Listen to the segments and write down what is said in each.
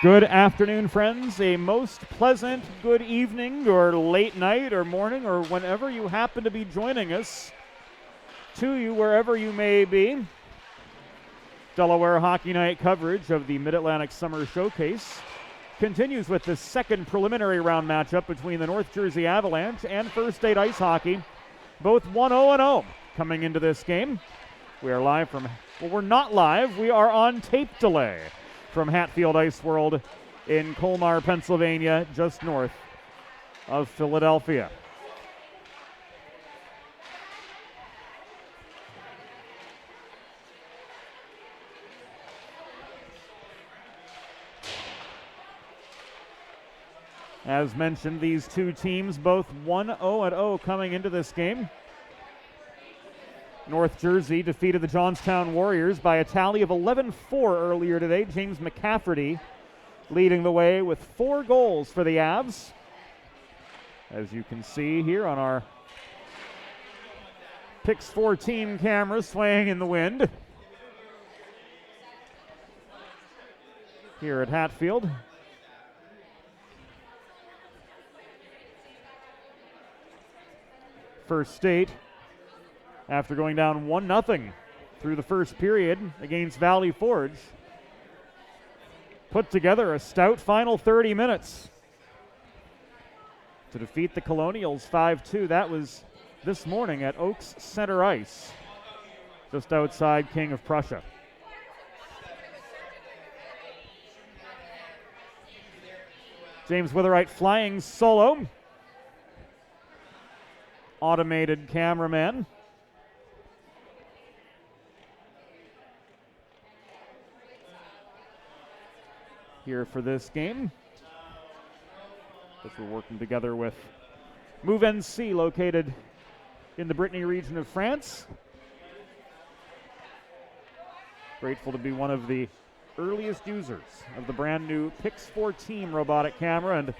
Good afternoon, friends. A most pleasant good evening or late night or morning or whenever you happen to be joining us. To you, wherever you may be. Delaware Hockey Night coverage of the Mid-Atlantic Summer Showcase continues with the second preliminary round matchup between the North Jersey Avalanche and First State Ice Hockey. Both 1-0-0 coming into this game. We are live from, well, we're not live. We are on tape delay from Hatfield Ice World in Colmar, Pennsylvania, just north of Philadelphia. As mentioned, these two teams both 1-0-0 coming into this game. North Jersey defeated the Johnstown Warriors by a tally of 11-4 earlier today. James McCafferty leading the way with 4 goals for the Avs. As you can see here on our Pix 14 camera swaying in the wind here at Hatfield. First State, after going down 1-0 through the first period against Valley Forge, put together a stout final 30 minutes to defeat the Colonials 5-2. That was this morning at Oaks Center Ice, just outside King of Prussia. James Witherite flying solo. Automated cameraman. Here for this game. Guess we're working together with Move NC, located in the Brittany region of France. Grateful to be one of the earliest users of the brand new Pix 14 robotic camera, and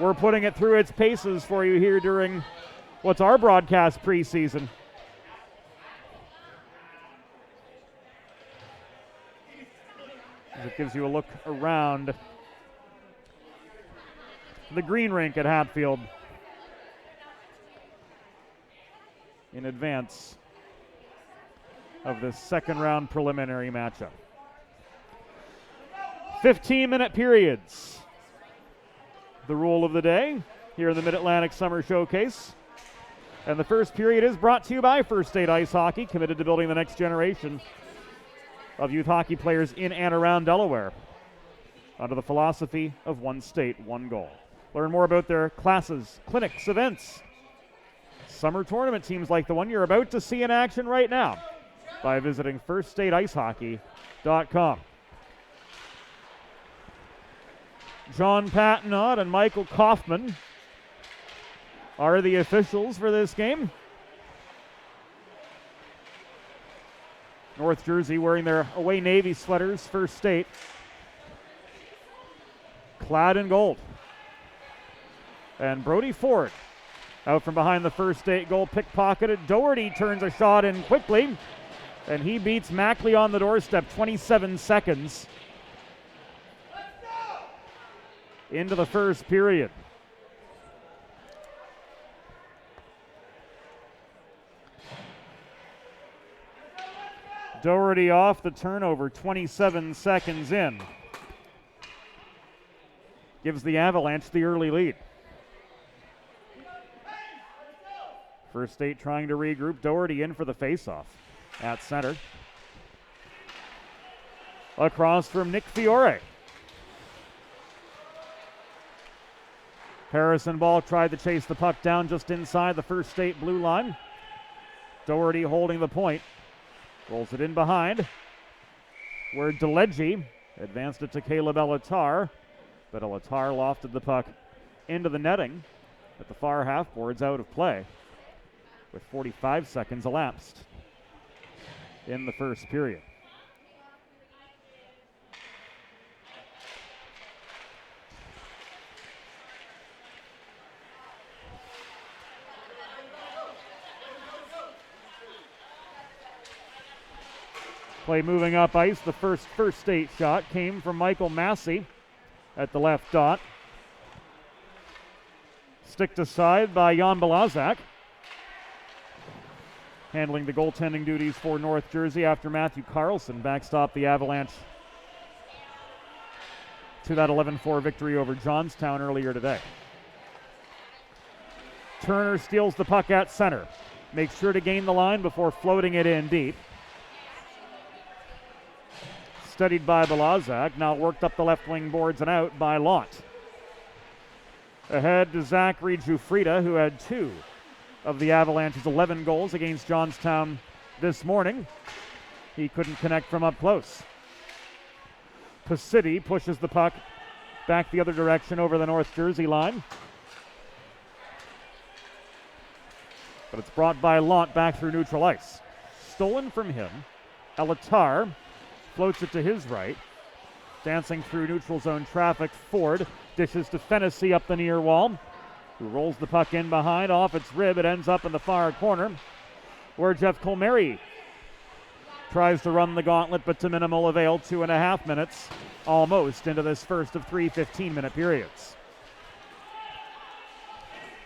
we're putting it through its paces for you here during what's our broadcast preseason. It gives you a look around the green rink at Hatfield in advance of this second round preliminary matchup. 15-minute periods, the rule of the day here in the Mid-Atlantic Summer Showcase. And the first period is brought to you by First State Ice Hockey, committed to building the next generation of youth hockey players in and around Delaware under the philosophy of one state, one goal. Learn more about their classes, clinics, events, summer tournament teams like the one you're about to see in action right now by visiting firststateicehockey.com. John Patnaud and Michael Kaufman are the officials for this game. North Jersey wearing their away Navy sweaters, First State, clad in gold. And Brody Ford out from behind the First State goal, pickpocketed. Doherty turns a shot in quickly, and he beats Mackley on the doorstep, 27 seconds into the first period. Doherty off the turnover, 27 seconds in. Gives the Avalanche the early lead. First State trying to regroup. Doherty in for the faceoff at center. Across from Nick Fiore. Harrison Ball tried to chase the puck down just inside the First State blue line. Doherty holding the point. Rolls it in behind, where DeLegge advanced it to Caleb Elatar, but Elatar lofted the puck into the netting at the far half boards, out of play with 45 seconds elapsed in the first period. Play moving up ice. The first state shot came from Michael Massey at the left dot. Sticked aside by Jan Belazak. Handling the goaltending duties for North Jersey after Matthew Carlson backstopped the Avalanche to that 11-4 victory over Johnstown earlier today. Turner steals the puck at center. Makes sure to gain the line before floating it in deep. Studied by Belazak, now worked up the left wing boards and out by Lott. Ahead to Zachary Jufrida, who had 2 of the Avalanche's 11 goals against Johnstown this morning. He couldn't connect from up close. Pacitti pushes the puck back the other direction over the North Jersey line. But it's brought by Lott back through neutral ice. Stolen from him. Elatar floats it to his right. Dancing through neutral zone traffic, Ford dishes to Fennessy up the near wall, who rolls the puck in behind, off its rib. It ends up in the far corner, where Jeff Colmar tries to run the gauntlet, but to minimal avail. 2.5 minutes almost into this first of 3 15-minute periods.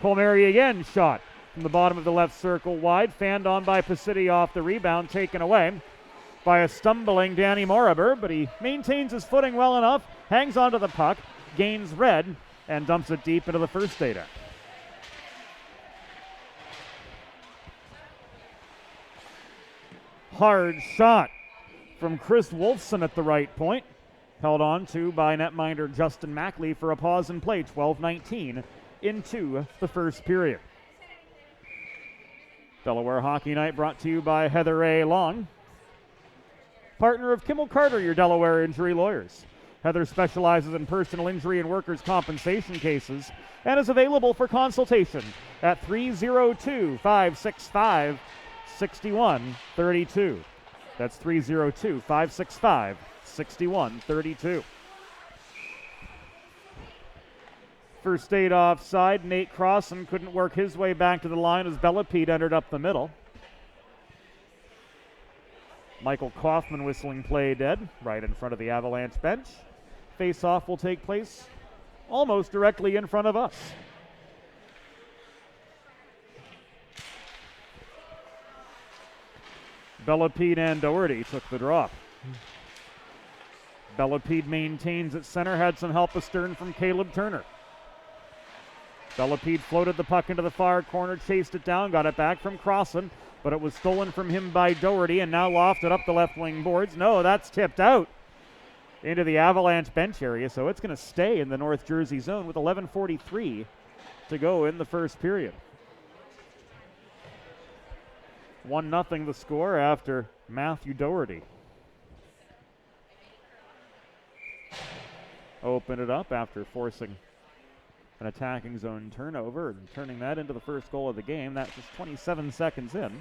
Colmar again shot from the bottom of the left circle wide, fanned on by Pacitti off the rebound, taken away by a stumbling Danny Moriber, but he maintains his footing well enough, hangs onto the puck, gains red, and dumps it deep into the first data. Hard shot from Chris Wolfson at the right point, held on to by netminder Justin Mackley for a pause in play. 12-19 into the first period. Delaware Hockey Night brought to you by Heather A. Long, partner of Kimmel Carter, your Delaware injury lawyers. Heather specializes in personal injury and workers' compensation cases and is available for consultation at 302-565-6132. That's 302-565-6132. First aid offside. Nate Crossan couldn't work his way back to the line as Bellepede entered up the middle. Michael Kaufman whistling play dead right in front of the Avalanche bench. Face-off will take place almost directly in front of us. Bellepede and Doherty took the drop. Bellepede maintains at center, had some help astern from Caleb Turner. Bellepede floated the puck into the far corner, chased it down, got it back from Crossan, but it was stolen from him by Doherty and now lofted up the left wing boards. No, that's tipped out into the Avalanche bench area, so it's going to stay in the North Jersey zone with 11:43 to go in the first period. 1-0 the score after Matthew Doherty opened it up after forcing an attacking zone turnover and turning that into the first goal of the game. That's just 27 seconds in.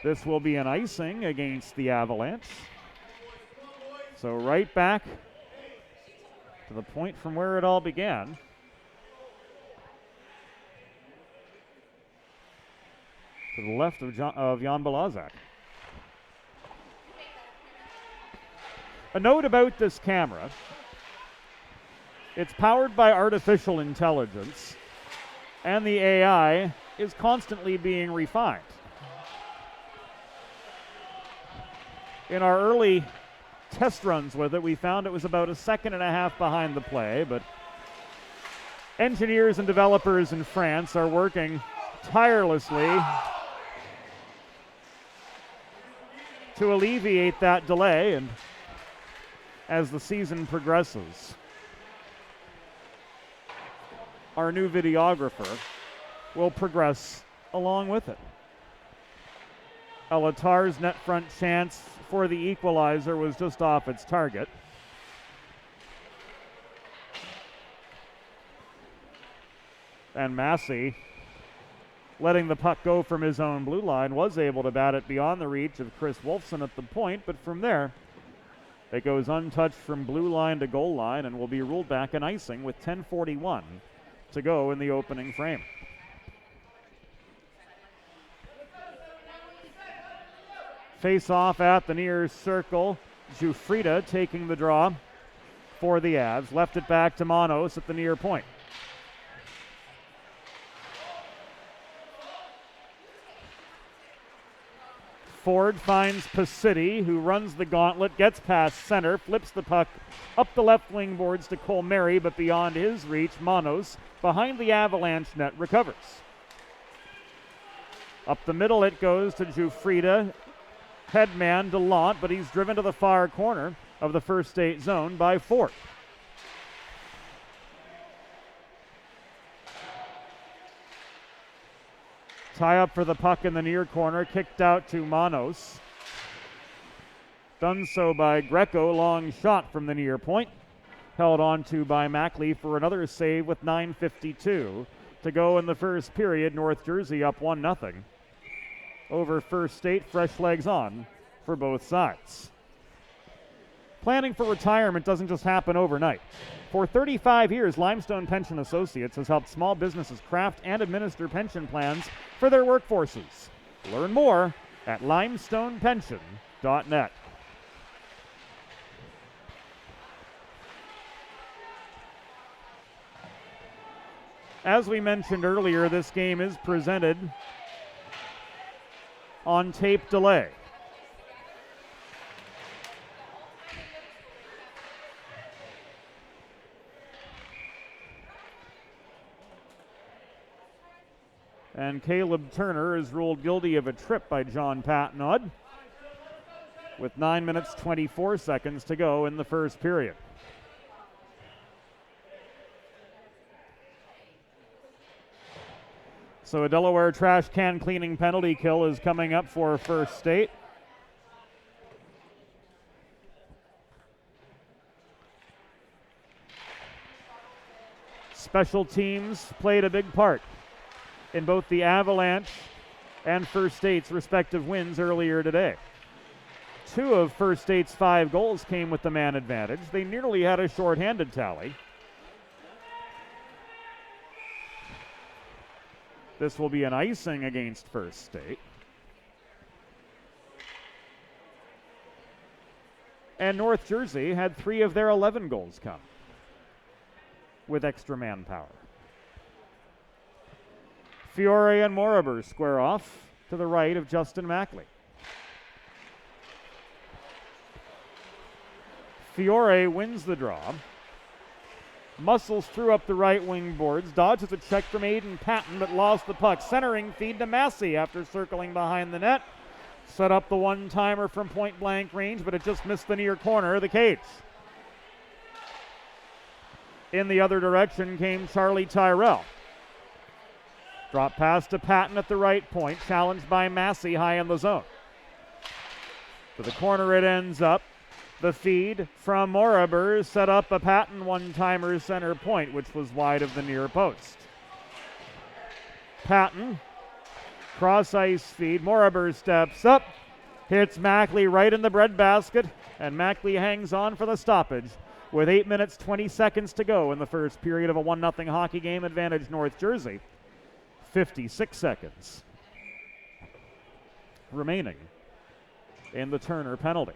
This will be an icing against the Avalanche. So right back to the point from where it all began. To the left of Jan Belazak. A note about this camera. It's powered by artificial intelligence, and the AI is constantly being refined. In our early test runs with it, we found it was about 1.5 seconds behind the play, but engineers and developers in France are working tirelessly to alleviate that delay, and as the season progresses, our new videographer will progress along with it. Elatar's net front chance for the equalizer was just off its target. And Massey, letting the puck go from his own blue line, was able to bat it beyond the reach of Chris Wolfson at the point, but from there, it goes untouched from blue line to goal line and will be ruled back an icing with 10:41 to go in the opening frame. Face off at the near circle. Jufrida taking the draw for the Avs. Left it back to Manos at the near point. Ford finds Pacitti, who runs the gauntlet, gets past center, flips the puck up the left wing boards to Colmar, but beyond his reach, Manos, behind the Avalanche net, recovers. Up the middle it goes to Jufrida, headman DeLaunt, but he's driven to the far corner of the first state zone by Ford. Tie up for the puck in the near corner, kicked out to Manos. Done so by Greco, long shot from the near point. Held on to by Mackley for another save with 9:52 to go in the first period. North Jersey up 1-0 over First State, fresh legs on for both sides. Planning for retirement doesn't just happen overnight. For 35 years, Limestone Pension Associates has helped small businesses craft and administer pension plans for their workforces. Learn more at limestonepension.net. As we mentioned earlier, this game is presented on tape delay. And Caleb Turner is ruled guilty of a trip by John Patnod with 9 minutes 24 seconds to go in the first period. So a Delaware trash can cleaning penalty kill is coming up for First State. Special teams played a big part in both the Avalanche and First State's respective wins earlier today. 2 of First State's 5 goals came with the man advantage. They nearly had a shorthanded tally. This will be an icing against First State. And North Jersey had 3 of their 11 goals come with extra manpower. Fiore and Moribur square off to the right of Justin Mackley. Fiore wins the draw. Muscles through up the right wing boards, dodges a check from Aiden Patton, but lost the puck. Centering feed to Massey after circling behind the net. Set up the one-timer from point-blank range, but it just missed the near corner of the cage. In the other direction came Charlie Tyrell. Drop pass to Patton at the right point, challenged by Massey high in the zone. To the corner it ends up. The feed from Moribur set up a Patton one-timer center point, which was wide of the near post. Patton, cross-ice feed. Moribur steps up, hits Mackley right in the breadbasket, and Mackley hangs on for the stoppage with 8 minutes 20 seconds to go in the first period of a 1-0 hockey game advantage North Jersey. 56 seconds remaining in the Turner penalty.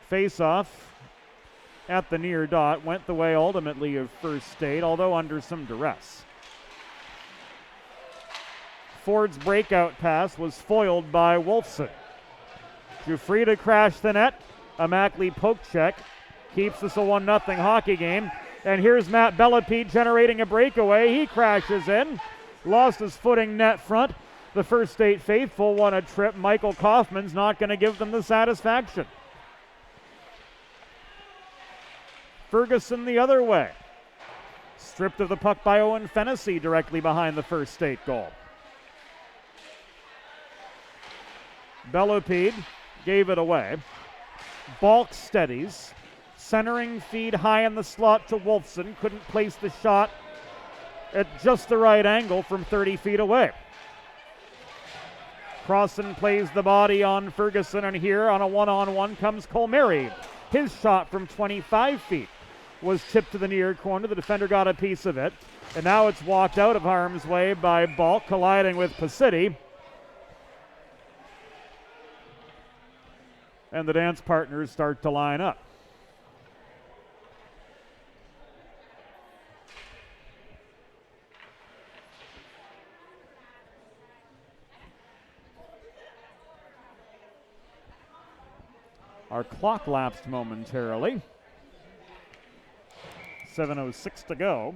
Face-off at the near dot went the way ultimately of First State, although under some duress. Ford's breakout pass was foiled by Wolfson. Jufrida crashed the net. A Mackley poke check keeps this a 1-0 hockey game. And here's Matt Bellepede generating a breakaway. He crashes in, lost his footing net front. The First State faithful won a trip. Michael Kaufman's not going to give them the satisfaction. Ferguson the other way. Stripped of the puck by Owen Fennessy directly behind the First State goal. Bellepede gave it away. Balk steadies. Centering feed high in the slot to Wolfson. Couldn't place the shot at just the right angle from 30 feet away. Crossan plays the body on Ferguson, and here on a one-on-one comes Colmar. His shot from 25 feet was tipped to the near corner. The defender got a piece of it. And now it's walked out of harm's way by Balk, colliding with Pasiti. And the dance partners start to line up. Our clock lapsed momentarily. 7:06 to go.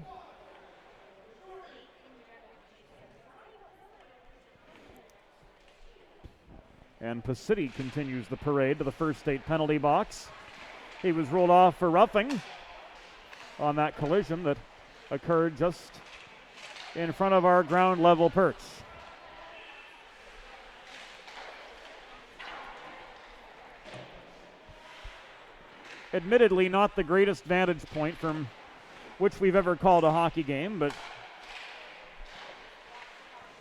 And Pasiti continues the parade to the first state penalty box. He was ruled off for roughing on that collision that occurred just in front of our ground level perch. Admittedly, not the greatest vantage point from which we've ever called a hockey game, but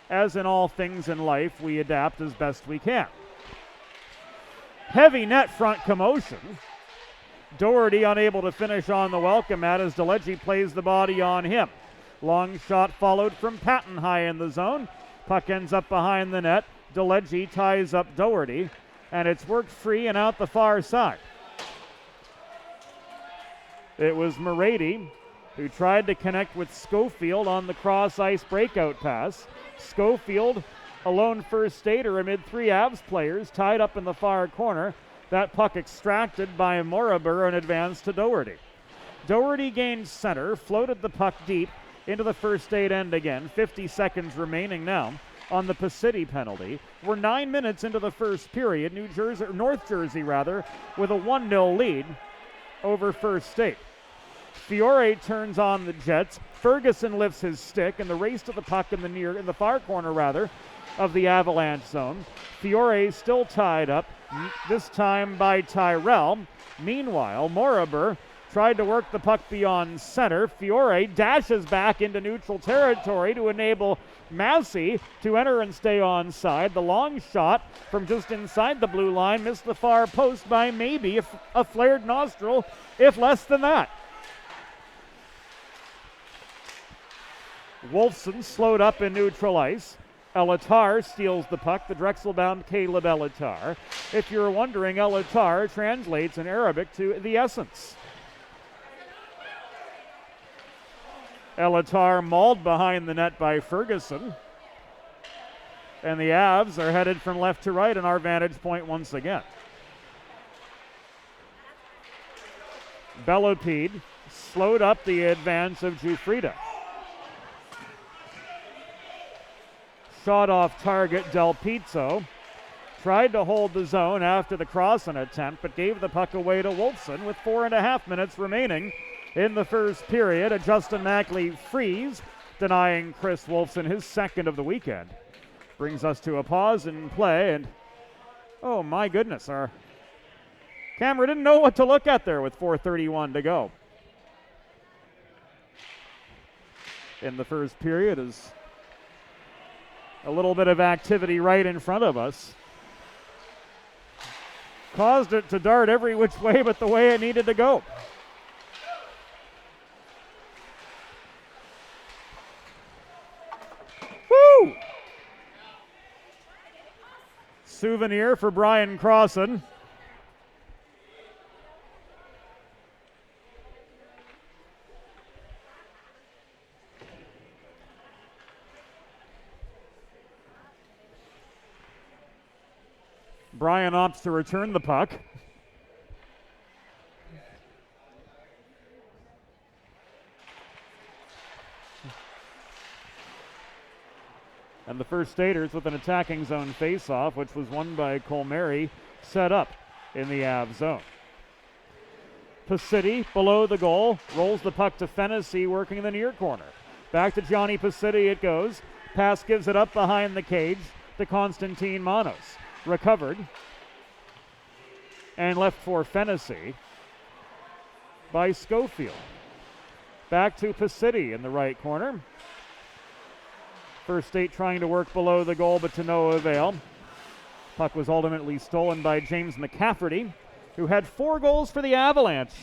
as in all things in life, we adapt as best we can. Heavy net front commotion. Doherty unable to finish on the welcome mat as DeLegge plays the body on him. Long shot followed from Patton high in the zone. Puck ends up behind the net. DeLegge ties up Doherty, and it's worked free and out the far side. It was Morady who tried to connect with Schofield on the cross-ice breakout pass. Schofield, a lone first stater amid three Avs players, tied up in the far corner. That puck extracted by Morabur and advanced to Doherty. Doherty gained center, floated the puck deep into the first state end again. 50 seconds remaining now on the Pasiti penalty. We're 9 minutes into the first period. North Jersey with a 1-0 lead over first state. Fiore turns on the Jets. Ferguson lifts his stick and the race to the puck in the far corner of the Avalanche zone. Fiore still tied up, this time by Tyrell. Meanwhile, Morabur tried to work the puck beyond center. Fiore dashes back into neutral territory to enable Massey to enter and stay onside. The long shot from just inside the blue line missed the far post by maybe a flared nostril, if less than that. Wolfson slowed up in neutral ice. Elatar steals the puck, the Drexel-bound Caleb Elatar. If you're wondering, Elatar translates in Arabic to the essence. Elatar mauled behind the net by Ferguson. And the Avs are headed from left to right in our vantage point once again. Bellepede slowed up the advance of Giuffrida. Shot off target, Del Pizzo tried to hold the zone after the crossing attempt, but gave the puck away to Wolfson with 4.5 minutes remaining in the first period. A Justin Mackley freeze, denying Chris Wolfson his second of the weekend. Brings us to a pause in play, and oh my goodness, our camera didn't know what to look at there with 4:31 to go. In the first period is a little bit of activity right in front of us. Caused it to dart every which way but the way it needed to go. Woo! Souvenir for Brian Crossan. Brian opts to return the puck. And the first staters with an attacking zone faceoff, which was won by Colmar, set up in the Av zone. Pasiti below the goal, rolls the puck to Fennessy, working in the near corner. Back to Johnny Pasiti it goes. Pass gives it up behind the cage to Constantine Manos. Recovered and left for Fennessy by Schofield. Back to Pasiti in the right corner. First State trying to work below the goal, but to no avail. Puck was ultimately stolen by James McCafferty who had 4 goals for the Avalanche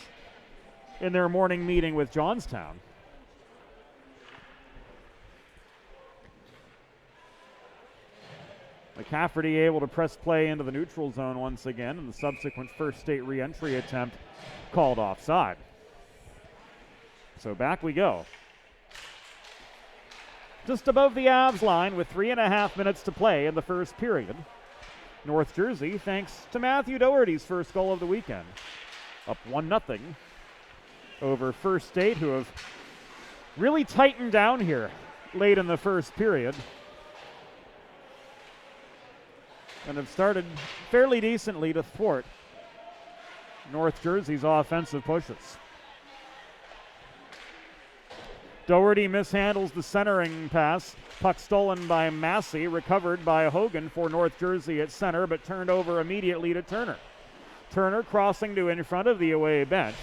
in their morning meeting with Johnstown. McCafferty able to press play into the neutral zone once again, and the subsequent first state re-entry attempt called offside. So back we go. Just above the Avs line with 3.5 minutes to play in the first period. North Jersey, thanks to Matthew Doherty's first goal of the weekend. Up 1-0 over First State, who have really tightened down here late in the first period and have started fairly decently to thwart North Jersey's offensive pushes. Doherty mishandles the centering pass. Puck stolen by Massey, recovered by Hogan for North Jersey at center, but turned over immediately to Turner. Turner crossing to in front of the away bench.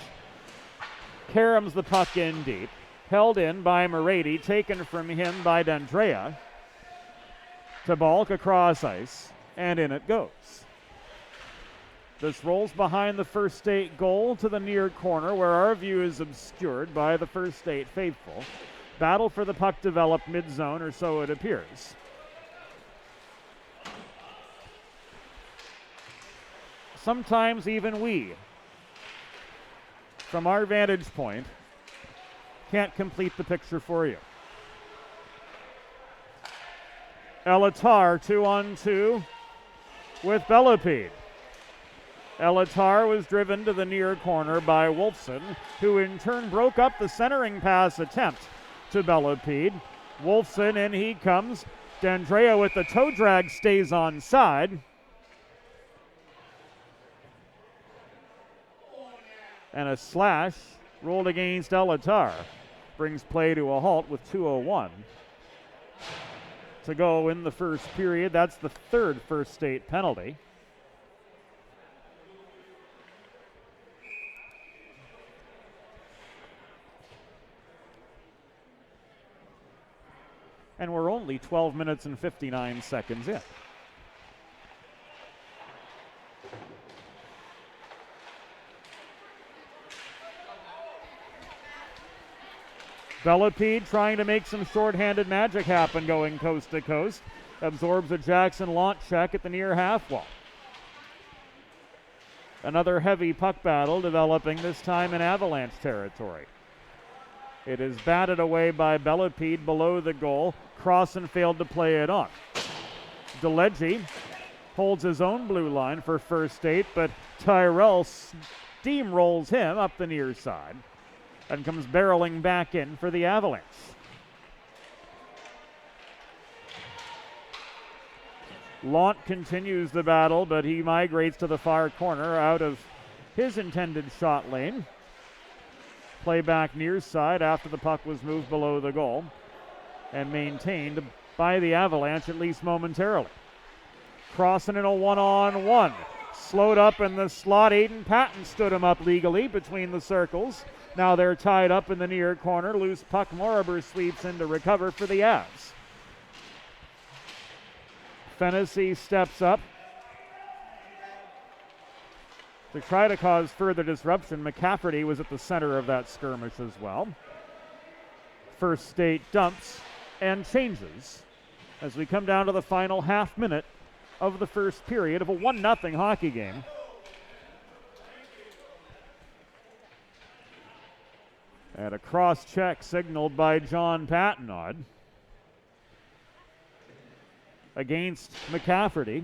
Carams the puck in deep. Held in by Morady, taken from him by D'Andrea. To Balk across ice, and in it goes. This rolls behind the First State goal to the near corner, where our view is obscured by the First State faithful. Battle for the puck developed mid-zone, or so it appears. Sometimes even we, from our vantage point, can't complete the picture for you. Elatar 2-on-2 with Bellepede. Elatar was driven to the near corner by Wolfson, who in turn broke up the centering pass attempt to Bellepede. Wolfson, in he comes. D'Andrea with the toe drag stays onside. And a slash rolled against Elatar. Brings play to a halt with 2:01 to go in the first period. That's the third First State penalty. And we're only 12 minutes and 59 seconds in. Bellepede trying to make some shorthanded magic happen going coast to coast. Absorbs a Jackson launch check at the near half wall. Another heavy puck battle developing, this time in Avalanche territory. It is batted away by Bellepede below the goal. Crossan failed to play it on. DeLegge holds his own blue line for First State, but Tyrell steamrolls him up the near side and comes barreling back in for the Avalanche. Launt continues the battle, but he migrates to the far corner out of his intended shot lane. Play back near side after the puck was moved below the goal and maintained by the Avalanche at least momentarily. Crossing in a one-on-one. Slowed up in the slot. Aiden Patton stood him up legally between the circles. Now they're tied up in the near corner. Loose puck. Moriber sweeps in to recover for the Avs. Fennessy steps up to try to cause further disruption. McCafferty was at the center of that skirmish as well. First State dumps and changes as we come down to the final half minute of the first period of a 1-0 hockey game. And a cross check signaled by John Pattenod against McCafferty.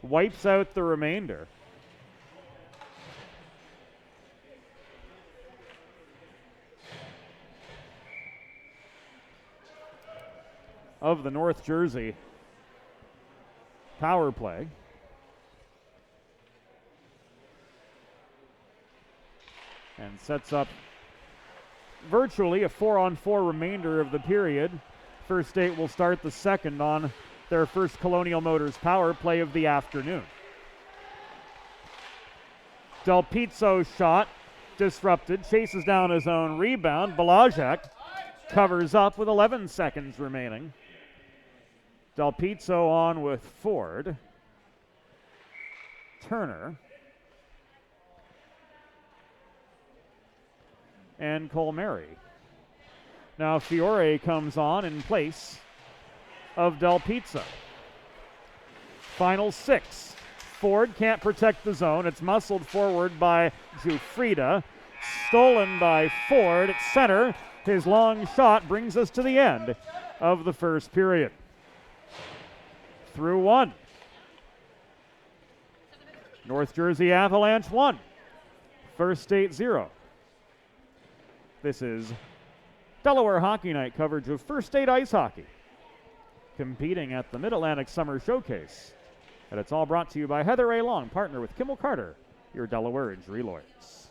Wipes out the remainder. Of the North Jersey power play. And sets up virtually a 4-on-4 remainder of the period. First State will start the second on their first Colonial Motors power play of the afternoon. Del Pizzo's shot disrupted, chases down his own rebound. Balajek covers up with 11 seconds remaining. Del Pizzo on with Ford. Turner, and Colmar. Now Fiore comes on in place of Del Pizzo. Final 6. Ford can't protect the zone. It's muscled forward by Giuffrida. Stolen by Ford at center. His long shot brings us to the end of the first period. Through 1. North Jersey Avalanche 1. First State 0. This is Delaware Hockey Night coverage of First State Ice Hockey, competing at the Mid-Atlantic Summer Showcase. And it's all brought to you by Heather A. Long, partner with Kimmel Carter, your Delaware injury lawyers.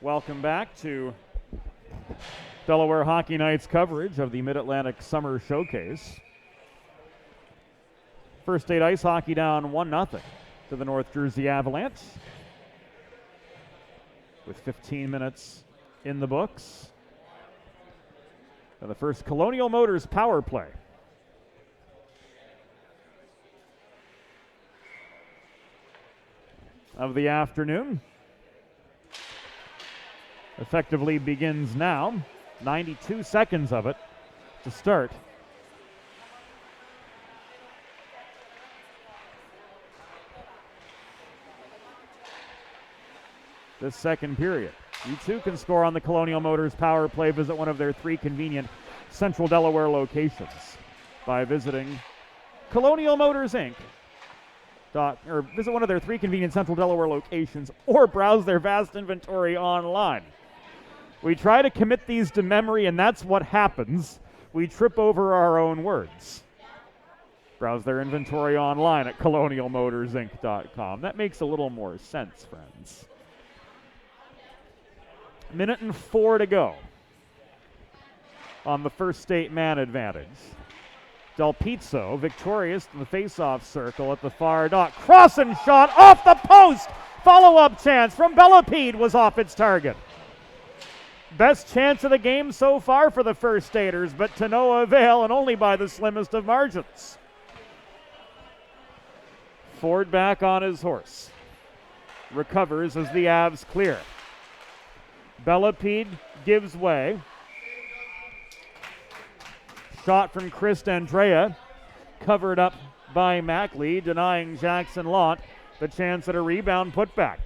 Welcome back to Delaware Hockey Night's coverage of the Mid-Atlantic Summer Showcase. First State Ice Hockey down 1-0 to the North Jersey Avalanche, with 15 minutes in the books. And the first Colonial Motors power play. Of the afternoon effectively begins now. 92 seconds of it to start. This second period. You too can score on the Colonial Motors power play. Visit one of their 3 convenient Central Delaware locations by visiting Colonial Motors Inc. Or visit one of their 3 convenient Central Delaware locations, or browse their vast inventory online. We try to commit these to memory, and that's what happens. We trip over our own words. Browse their inventory online at colonialmotorsinc.com. That makes a little more sense, friends. 1:04 to go on the First State man advantage. Del Pizzo victorious in the faceoff circle at the far dot. Cross and shot off the post. Follow-up chance from Bellepede was off its target. Best chance of the game so far for the First Staters, but to no avail, and only by the slimmest of margins. Ford back on his horse. Recovers as the Avs clear. Bellepede gives way. Shot from Chris Andrea, covered up by Mackley, denying Jackson Lott the chance at a rebound putback.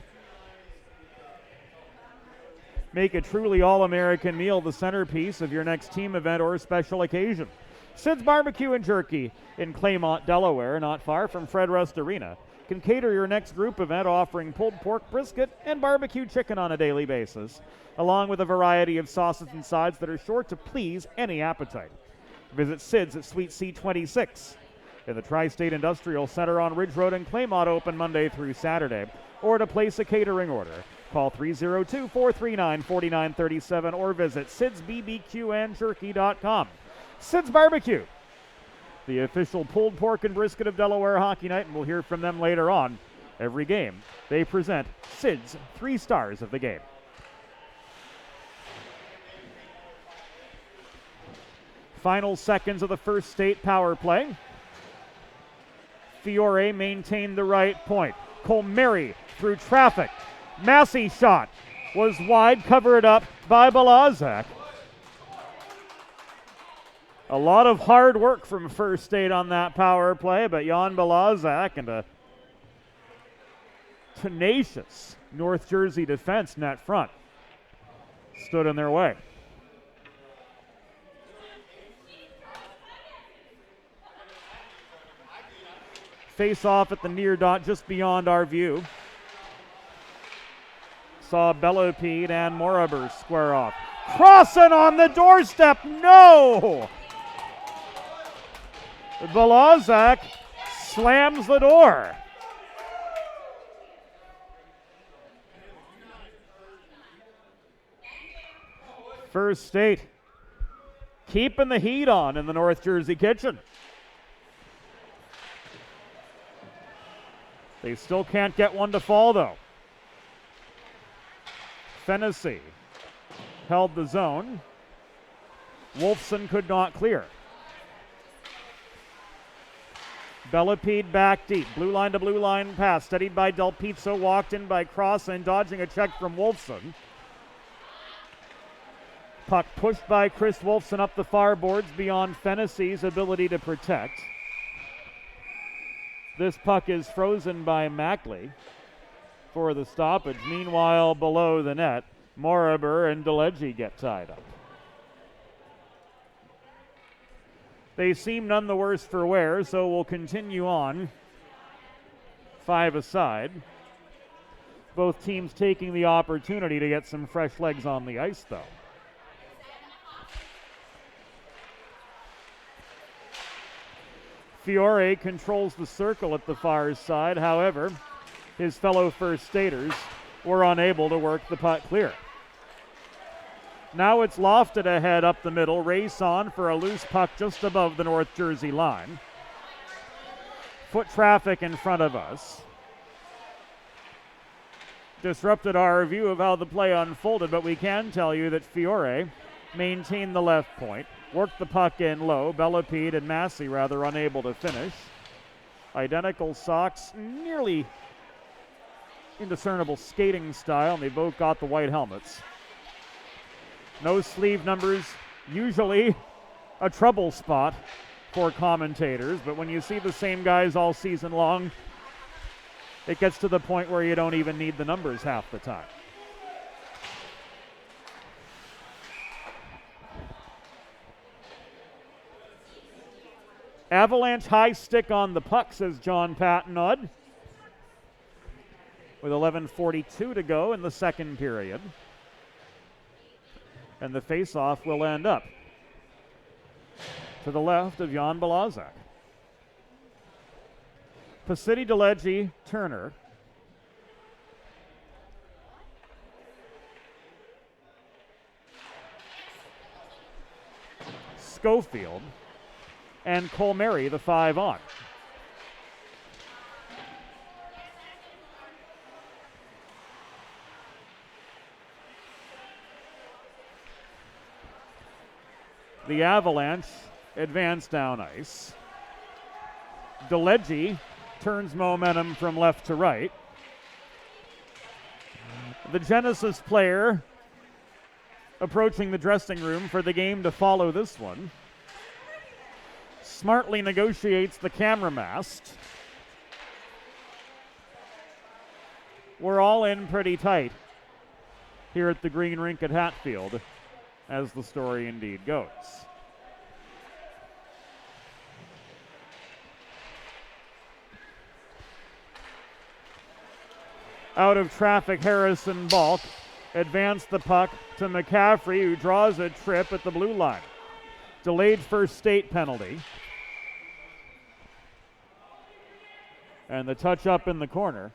Make a truly all-American meal the centerpiece of your next team event or special occasion. Sid's Barbecue and Jerky in Claymont, Delaware, not far from Fred Rust Arena, can cater your next group event, offering pulled pork brisket and barbecue chicken on a daily basis, along with a variety of sauces and sides that are sure to please any appetite. Visit Sid's at Suite C26 in the Tri-State Industrial Center on Ridge Road in Claymont, open Monday through Saturday. Or to place a catering order, call 302-439-4937 or visit sidsbbqandjerky.com. Sid's Barbecue, the official pulled pork and brisket of Delaware Hockey Night, and we'll hear from them later on. Every game, they present Sid's 3 stars of the game. Final seconds of the First State power play. Fiore maintained the right point. Colmar through traffic. Massey shot was wide, covered up by Balazak. A lot of hard work from First State on that power play, but Jan Balazak and a tenacious North Jersey defense net front stood in their way. Face off at the near dot just beyond our view. Saw Belopede and Morabur square off. Crossing on the doorstep, no! Balazak slams the door. First State keeping the heat on in the North Jersey kitchen. They still can't get one to fall, though. Fennessy held the zone. Wolfson could not clear. Belopede back deep. Blue line to blue line pass. Studied by Del Pizzo. Walked in by Cross and dodging a check from Wolfson. Puck pushed by Chris Wolfson up the far boards beyond Fennessy's ability to protect. This puck is frozen by Mackley for the stoppage. Meanwhile, below the net, Morabur and DeLegge get tied up. They seem none the worse for wear, so we'll continue on. 5 aside. Both teams taking the opportunity to get some fresh legs on the ice, though. Fiore controls the circle at the far side. However, his fellow First Staters were unable to work the puck clear. Now it's lofted ahead up the middle. Race on for a loose puck just above the North Jersey line. Foot traffic in front of us. Disrupted our view of how the play unfolded, but we can tell you that Fiore maintained the left point. Worked the puck in low. Belopede and Massey rather unable to finish. Identical socks, nearly indiscernible skating style, and they both got the white helmets. No sleeve numbers, usually a trouble spot for commentators, but when you see the same guys all season long, it gets to the point where you don't even need the numbers half the time. Avalanche high stick on the puck, says John Patnod, with 11:42 to go in the second period. And the face-off will end up to the left of Jan Balazak. Pasiti, DeLegge, Turner. Schofield. And Colmar, the 5 on. The Avalanche advance down ice. DeLegge turns momentum from left to right. The Genesis player approaching the dressing room for the game to follow this one. Smartly negotiates the camera mast. We're all in pretty tight here at the Green Rink at Hatfield, as the story indeed goes. Out of traffic, Harrison Balk advanced the puck to McCaffrey, who draws a trip at the blue line. Delayed First State penalty. And the touch up in the corner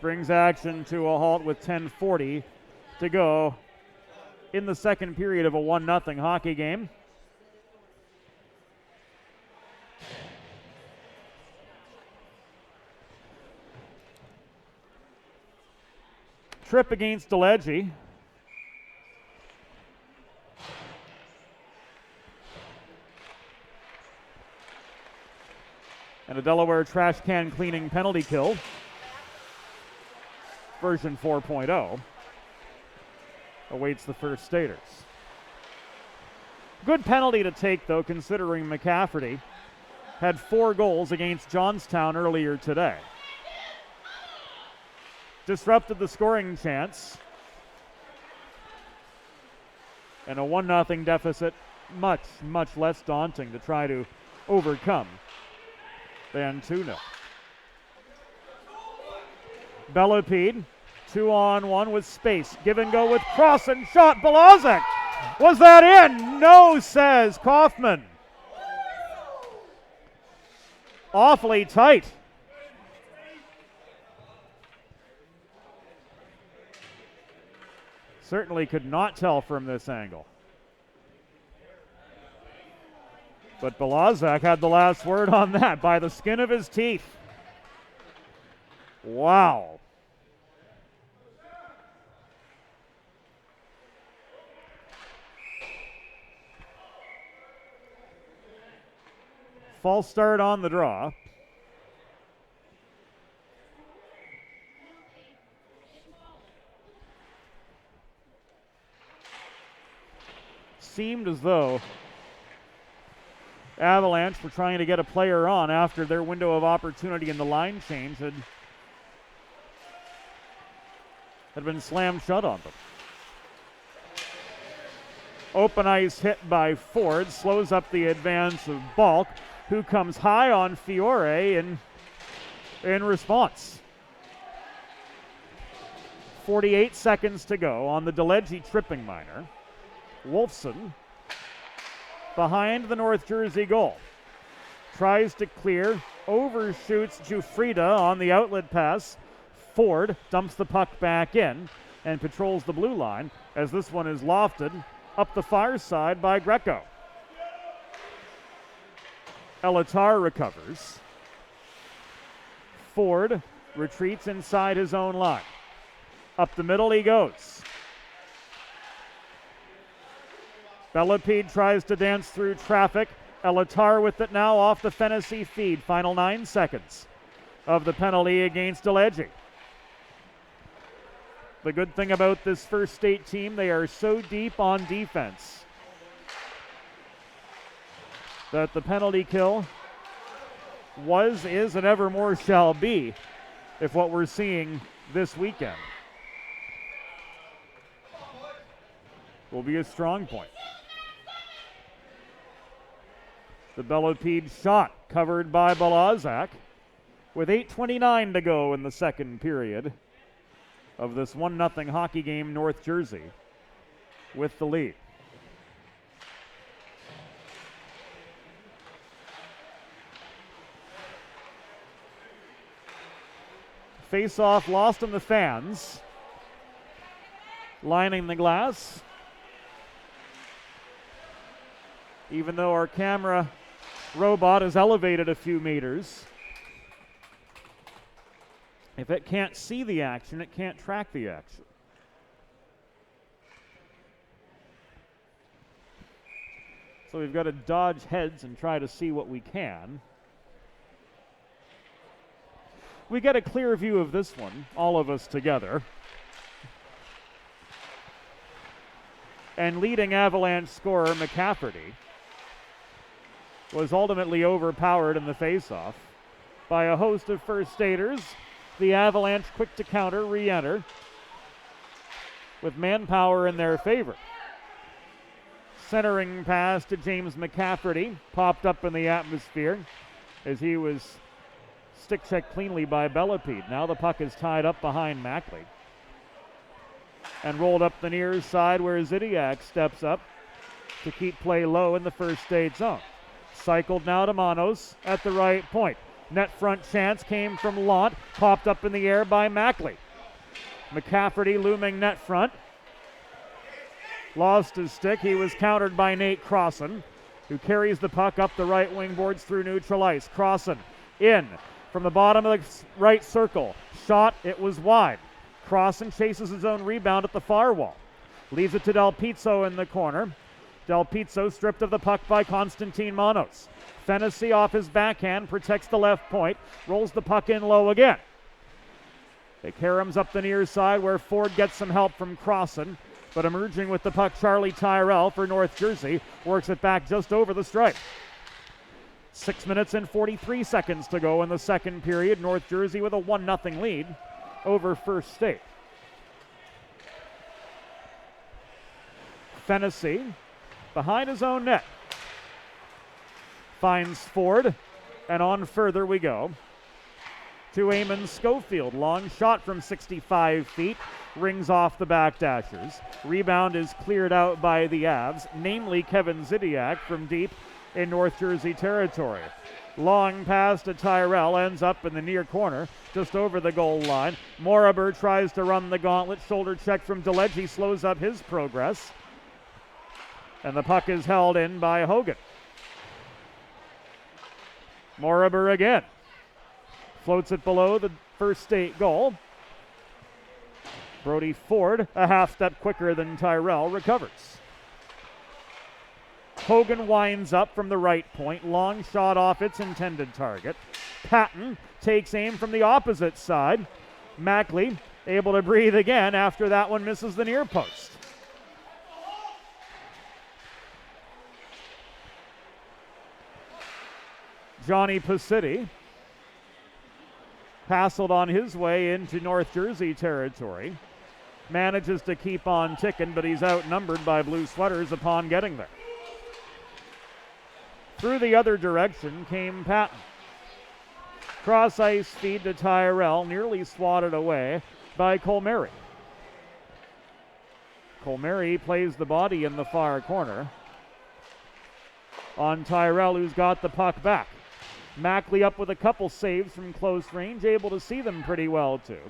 brings action to a halt with 10:40 to go in the second period of a 1-0 hockey game. Trip against DeLegge. And a Delaware trash can cleaning penalty kill, version 4.0, awaits the First Staters. Good penalty to take, though, considering McCafferty had 4 goals against Johnstown earlier today. Disrupted the scoring chance. And a 1-0 deficit, much, much less daunting to try to overcome than 2-0. Bellepede, 2-on-1 with space. Give and go with cross and shot. Belozek. Was that in? No, says Kaufman. Awfully tight. Certainly could not tell from this angle. But Belozek had the last word on that by the skin of his teeth. Wow. False start on the draw. Seemed as though Avalanche were trying to get a player on after their window of opportunity in the line change had been slammed shut on them. Open ice hit by Ford slows up the advance of Balk, who comes high on Fiore in response. 48 seconds to go on the DeLegge tripping minor. Wolfson behind the North Jersey goal. Tries to clear, overshoots Jufrida on the outlet pass. Ford dumps the puck back in and patrols the blue line as this one is lofted up the far side by Greco. Elatar recovers. Ford retreats inside his own line. Up the middle he goes. Bellepede tries to dance through traffic. Elatar with it now off the Fennessy feed. Final 9 seconds of the penalty against DeLegge. The good thing about this First State team, they are so deep on defense that the penalty kill was, is, and evermore shall be if what we're seeing this weekend will be a strong point. The Bellepede shot covered by Belozak with 8:29 to go in the second period of this 1-0 hockey game. North Jersey with the lead. Face-off lost on the fans. Lining the glass. Even though our camera robot is elevated a few meters, if it can't see the action, it can't track the action. So we've got to dodge heads and try to see what we can. We get a clear view of this one, all of us together. And leading Avalanche scorer McCafferty was ultimately overpowered in the faceoff by a host of First Staters. The Avalanche, quick to counter, re-enter with manpower in their favor. Centering pass to James McCafferty, popped up in the atmosphere as he was stick-checked cleanly by Bellepede. Now the puck is tied up behind Mackley and rolled up the near side where Zidiak steps up to keep play low in the First State zone. Cycled now to Manos at the right point. Net front chance came from Lant, popped up in the air by Mackley. McCafferty looming net front. Lost his stick. He was countered by Nate Crossan, who carries the puck up the right wing boards through neutral ice. Crossan in from the bottom of the right circle. Shot, it was wide. Crossan chases his own rebound at the far wall. Leaves it to Del Pizzo in the corner. Del Pizzo stripped of the puck by Constantine Manos. Fennessy off his backhand, protects the left point, rolls the puck in low again. It caroms up the near side where Ford gets some help from Crossan, but emerging with the puck, Charlie Tyrell for North Jersey works it back just over the stripe. 6 minutes and 43 seconds to go in the second period. North Jersey with a 1-0 lead over First State. Fennessy behind his own net. Finds Ford, and on further we go to Eamon Schofield. Long shot from 65 feet, rings off the backdashers. Rebound is cleared out by the Avs, namely Kevin Zidiak from deep in North Jersey territory. Long pass to Tyrell, ends up in the near corner, just over the goal line. Morabur tries to run the gauntlet, shoulder check from DeLegge slows up his progress. And the puck is held in by Hogan. Morabur again. Floats it below the First State goal. Brody Ford, a half step quicker than Tyrell, recovers. Hogan winds up from the right point. Long shot off its intended target. Patton takes aim from the opposite side. Mackley able to breathe again after that one misses the near post. Johnny Pacitti hassled on his way into North Jersey territory. Manages to keep on ticking, but he's outnumbered by blue sweaters upon getting there. Through the other direction came Patton. Cross ice feed to Tyrell, nearly swatted away by Colmar. Colmar plays the body in the far corner on Tyrell, who's got the puck back. Mackley up with a couple saves from close range, able to see them pretty well too.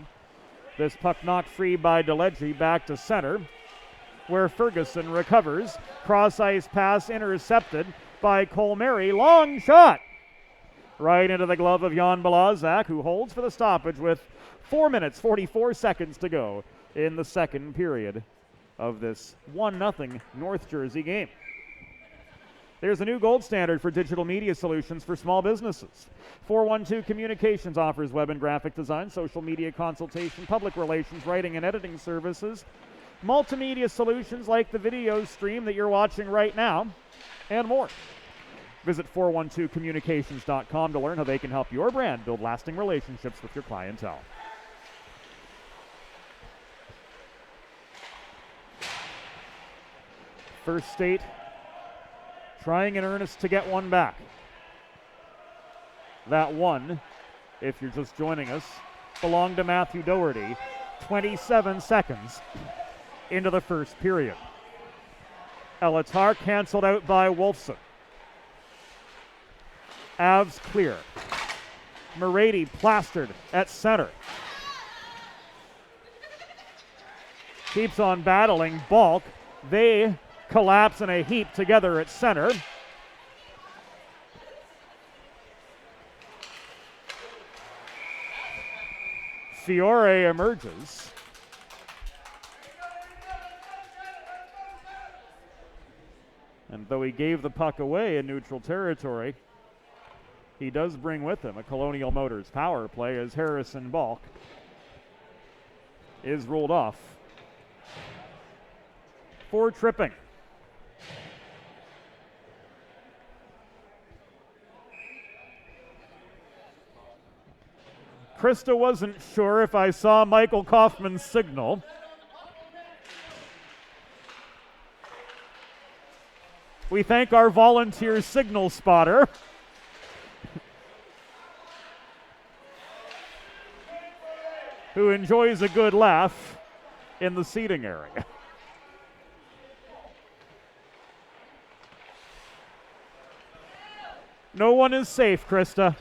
This puck knocked free by DeLegge back to center, where Ferguson recovers. Cross ice pass intercepted by Colmar. Long shot right into the glove of Jan Balazak, who holds for the stoppage with 4 minutes 44 seconds to go in the second period of this 1-0 North Jersey game. There's a new gold standard for digital media solutions for small businesses. 412 Communications offers web and graphic design, social media consultation, public relations, writing and editing services, multimedia solutions like the video stream that you're watching right now, and more. Visit 412communications.com to learn how they can help your brand build lasting relationships with your clientele. First State trying in earnest to get one back. That one, if you're just joining us, belonged to Matthew Doherty 27 seconds into the first period. Elatar canceled out by Wolfson. Avs clear. Morady plastered at center. Keeps on battling Balk. They collapse in a heap together at center. Fiore emerges. And though he gave the puck away in neutral territory, he does bring with him a Colonial Motors power play as Harrison Balk is ruled off for tripping. Krista wasn't sure if I saw Michael Kaufman's signal. We thank our volunteer signal spotter. Who enjoys a good laugh in the seating area. No one is safe, Krista.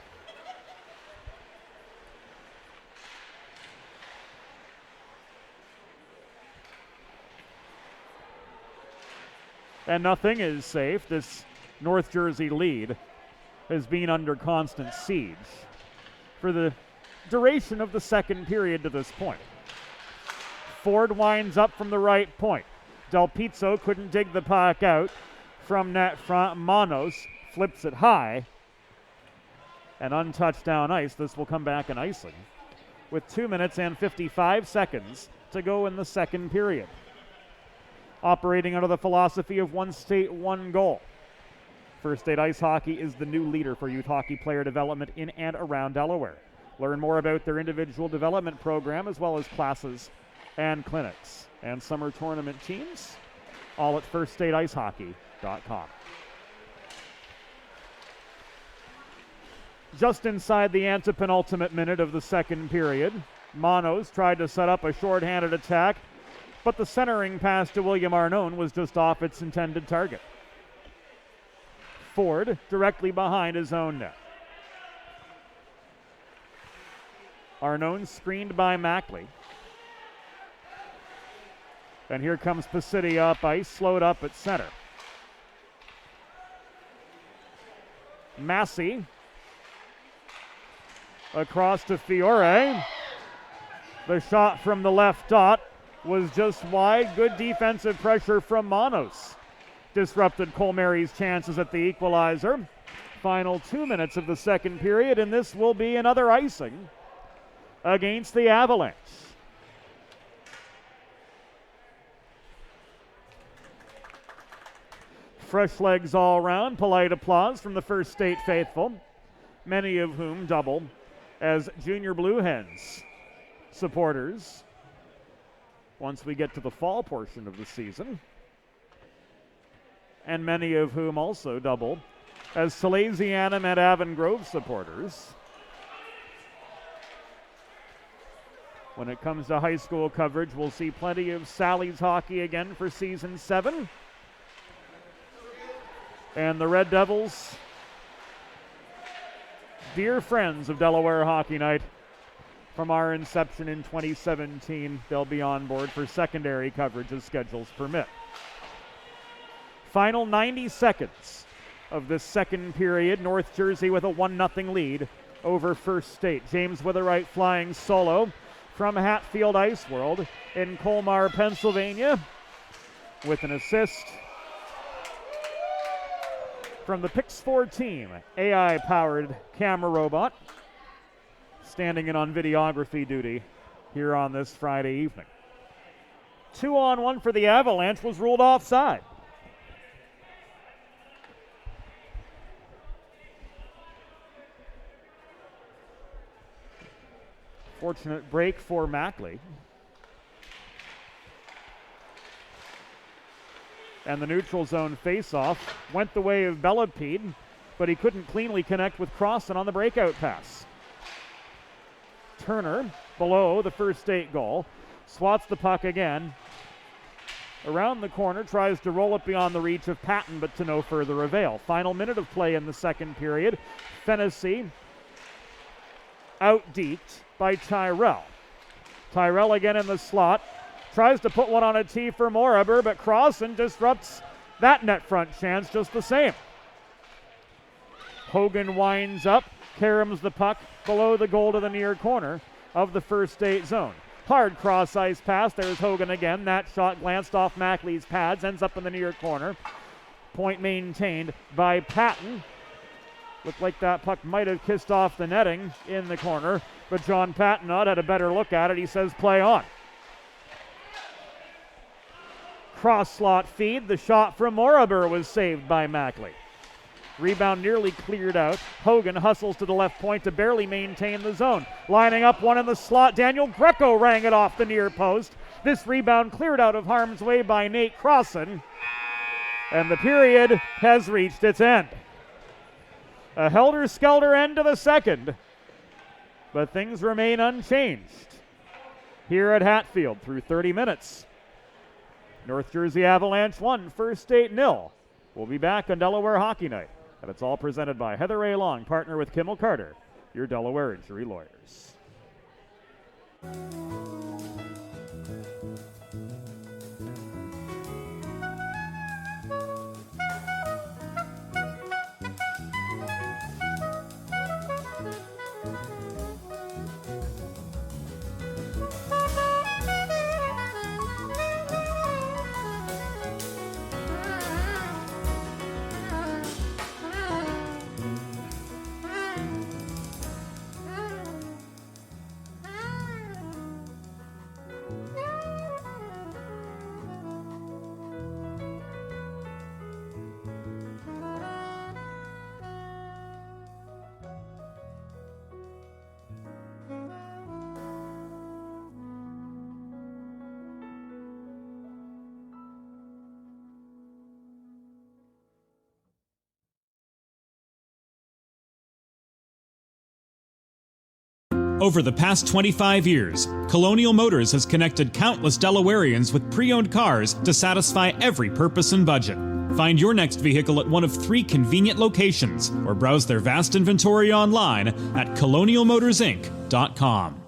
And nothing is safe. This North Jersey lead has been under constant siege for the duration of the second period to this point. Ford winds up from the right point. Del Pizzo couldn't dig the puck out. from net front. Manos flips it high and untouched down ice. This will come back an icing with 2 minutes and 55 seconds to go in the second period. Operating under the philosophy of one state, one goal, First State Ice Hockey is the new leader for youth hockey player development in and around Delaware. Learn more about their individual development program as well as classes and clinics and summer tournament teams, all at firststateicehockey.com. Just inside the antepenultimate minute of the second period, Manos tried to set up a shorthanded attack, but the centering pass to William Arnone was just off its intended target. Ford directly behind his own net. Arnone screened by Mackley. And here comes Pacity up ice, slowed up at center. Massey across to Fiore. The shot from the left dot was just wide. Good defensive pressure from Manos disrupted Colmary's chances at the equalizer. Final 2 minutes of the second period, and this will be another icing against the Avalanche. Fresh legs all around. Polite applause from the First State faithful, many of whom double as Junior Blue Hens supporters once we get to the fall portion of the season, and many of whom also double as Salesianum and Avon Grove supporters. When it comes to high school coverage, we'll see plenty of Sally's hockey again for season 7. And the Red Devils, dear friends of Delaware Hockey Night from our inception in 2017, they'll be on board for secondary coverage as schedules permit. Final 90 seconds of this second period. North Jersey with a 1-0 lead over First State. James Witherite flying solo from Hatfield Ice World in Colmar, Pennsylvania, with an assist from the Pix4 team, AI-powered camera robot, standing in on videography duty here on this Friday evening. 2-on-1 for the Avalanche was ruled offside. Fortunate break for Mackley. And the neutral zone faceoff went the way of Bellepede, but he couldn't cleanly connect with Crossan on the breakout pass. Turner, below the First State goal, swats the puck again. Around the corner, tries to roll it beyond the reach of Patton, but to no further avail. Final minute of play in the second period. Fennessy out-deked by Tyrell. Tyrell again in the slot. Tries to put one on a tee for Morabur, but Crossan disrupts that net front chance just the same. Hogan winds up, caroms the puck below the goal to the near corner of the First State zone. Hard cross-ice pass. There's Hogan again. That shot glanced off Mackley's pads, ends up in the near corner. Point maintained by Patton. Looked like that puck might have kissed off the netting in the corner, but John Pattonot had a better look at it. He says play on. Cross slot feed. The shot from Morabur was saved by Mackley. Rebound nearly cleared out. Hogan hustles to the left point to barely maintain the zone. Lining up one in the slot. Daniel Greco rang it off the near post. This rebound cleared out of harm's way by Nate Crossan. And the period has reached its end. A helter-skelter end to the second. But things remain unchanged here at Hatfield through 30 minutes. North Jersey Avalanche 1, First State 0. We'll be back on Delaware Hockey Night. And it's all presented by Heather A. Long, partner with Kimmel Carter, your Delaware injury lawyers. Over the past 25 years, Colonial Motors has connected countless Delawareans with pre-owned cars to satisfy every purpose and budget. Find your next vehicle at one of 3 convenient locations or browse their vast inventory online at colonialmotorsinc.com.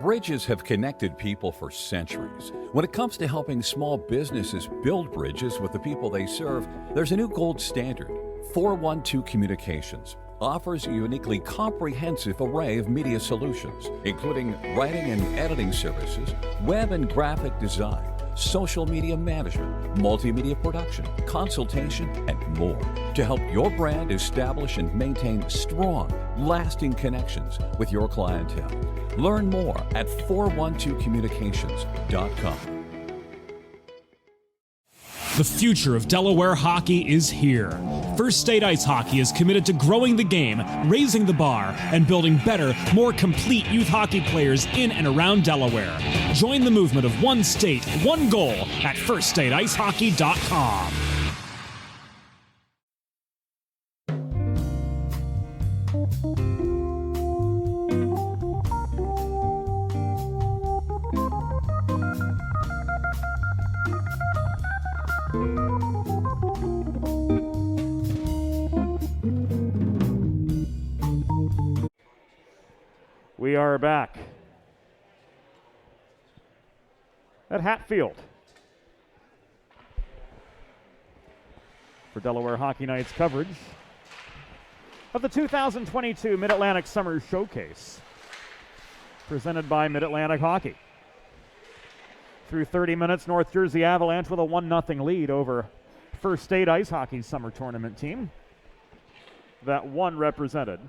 Bridges have connected people for centuries. When it comes to helping small businesses build bridges with the people they serve, there's a new gold standard. 412 Communications offers a uniquely comprehensive array of media solutions, including writing and editing services, web and graphic design, social media management, multimedia production, consultation, and more to help your brand establish and maintain strong, lasting connections with your clientele. Learn more at 412communications.com. The future of Delaware hockey is here. First State Ice Hockey is committed to growing the game, raising the bar, and building better, more complete youth hockey players in and around Delaware. Join the movement of one state, one goal at firststateicehockey.com. We are back at Hatfield for Delaware Hockey Night's coverage of the 2022 Mid-Atlantic Summer Showcase, presented by Mid-Atlantic Hockey. Through 30 minutes, North Jersey Avalanche with a 1-0 lead over First State Ice Hockey Summer Tournament team. That one represented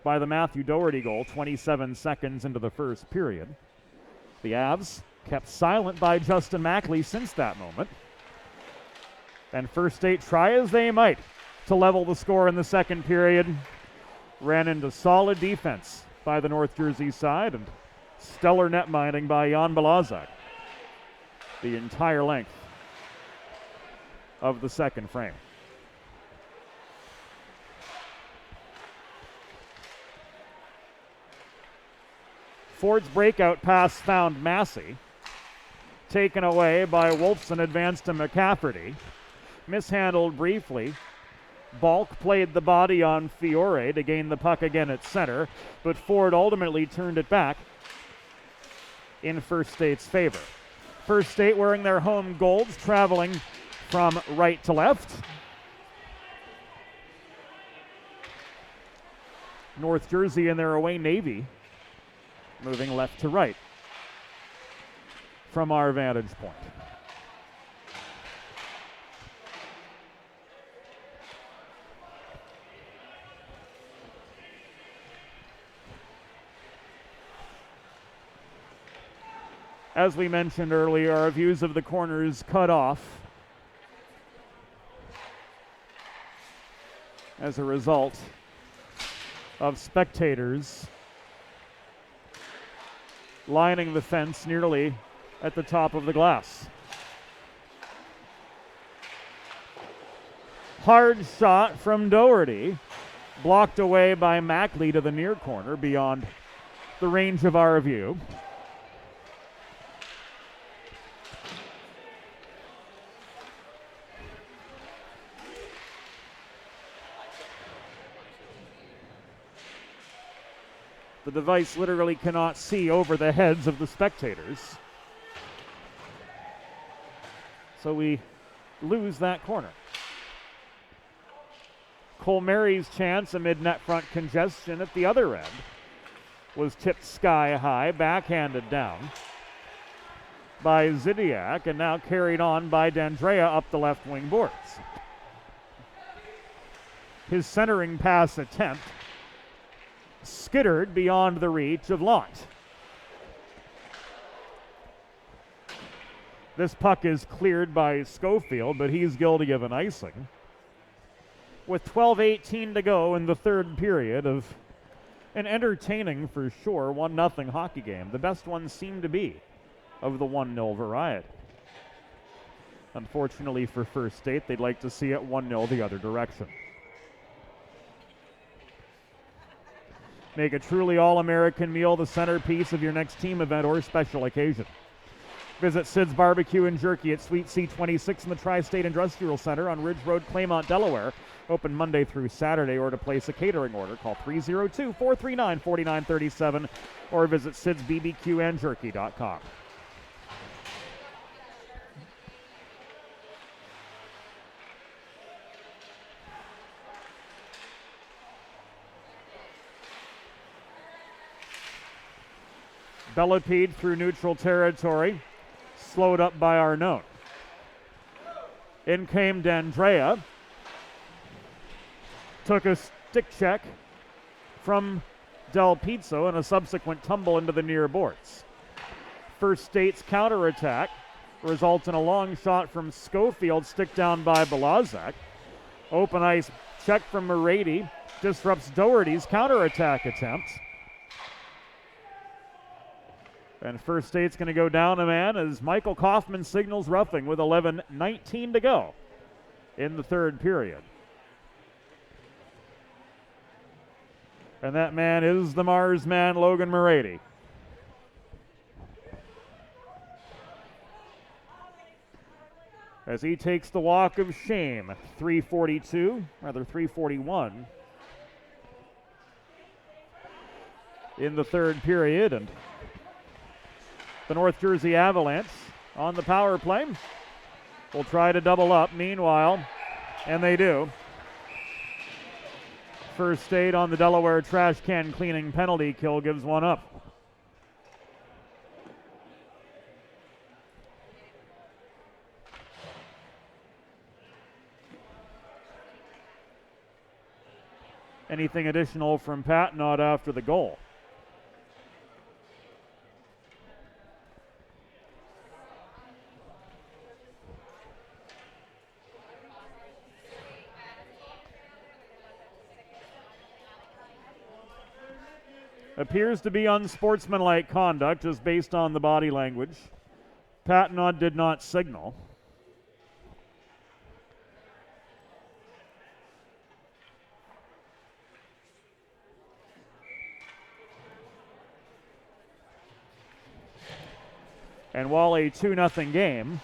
by the Matthew Doherty goal 27 seconds into the first period. The Avs kept silent by Justin Mackley since that moment. And First State, try as they might to level the score in the second period, ran into solid defense by the North Jersey side and stellar net minding by Jan Balazak the entire length of the second frame. Ford's breakout pass found Massey. Taken away by Wolfson, advanced to McCafferty. Mishandled briefly. Balk played the body on Fiore to gain the puck again at center, but Ford ultimately turned it back in First State's favor. First State wearing their home golds, traveling from right to left. North Jersey in their away navy, moving left to right from our vantage point. As we mentioned earlier, our views of the corners cut off as a result of spectators lining the fence nearly at the top of the glass. Hard shot from Doherty, blocked away by Mackley to the near corner beyond the range of our view. The device literally cannot see over the heads of the spectators. So we lose that corner. Colmary's chance amid net front congestion at the other end was tipped sky high, backhanded down by Zidiak, and now carried on by D'Andrea up the left wing boards. His centering pass attempt skittered beyond the reach of Lant. This puck is cleared by Schofield, but he's guilty of an icing. With 12:18 to go in the third period of an entertaining, for sure, 1-0 hockey game. The best ones seem to be of the 1-0 variety. Unfortunately for First State, they'd like to see it 1-0 the other direction. Make a truly all-American meal the centerpiece of your next team event or special occasion. Visit Sid's Barbecue and Jerky at Suite C26 in the Tri-State Industrial Center on Ridge Road, Claymont, Delaware. Open Monday through Saturday, or to place a catering order, call 302-439-4937 or visit sidsbbqandjerky.com. Bellapede through neutral territory, slowed up by Arnone. In came D'Andrea. Took a stick check from Del Pizzo and a subsequent tumble into the near boards. First State's counterattack results in a long shot from Schofield, stick down by Belazak. Open ice check from Morady disrupts Doherty's counterattack attempt. And First State's going to go down a man as Michael Kaufman signals roughing with 11:19 to go in the third period. And that man is the Mars man, Logan Morady. As he takes the walk of shame, 3:41 in the third period. And the North Jersey Avalanche on the power play will try to double up meanwhile, and they do. First State on the Delaware trash can cleaning penalty kill gives one up. Anything additional from Patnod after the goal? Appears to be unsportsmanlike conduct just based on the body language. Patnod did not signal. And while a 2-0 game,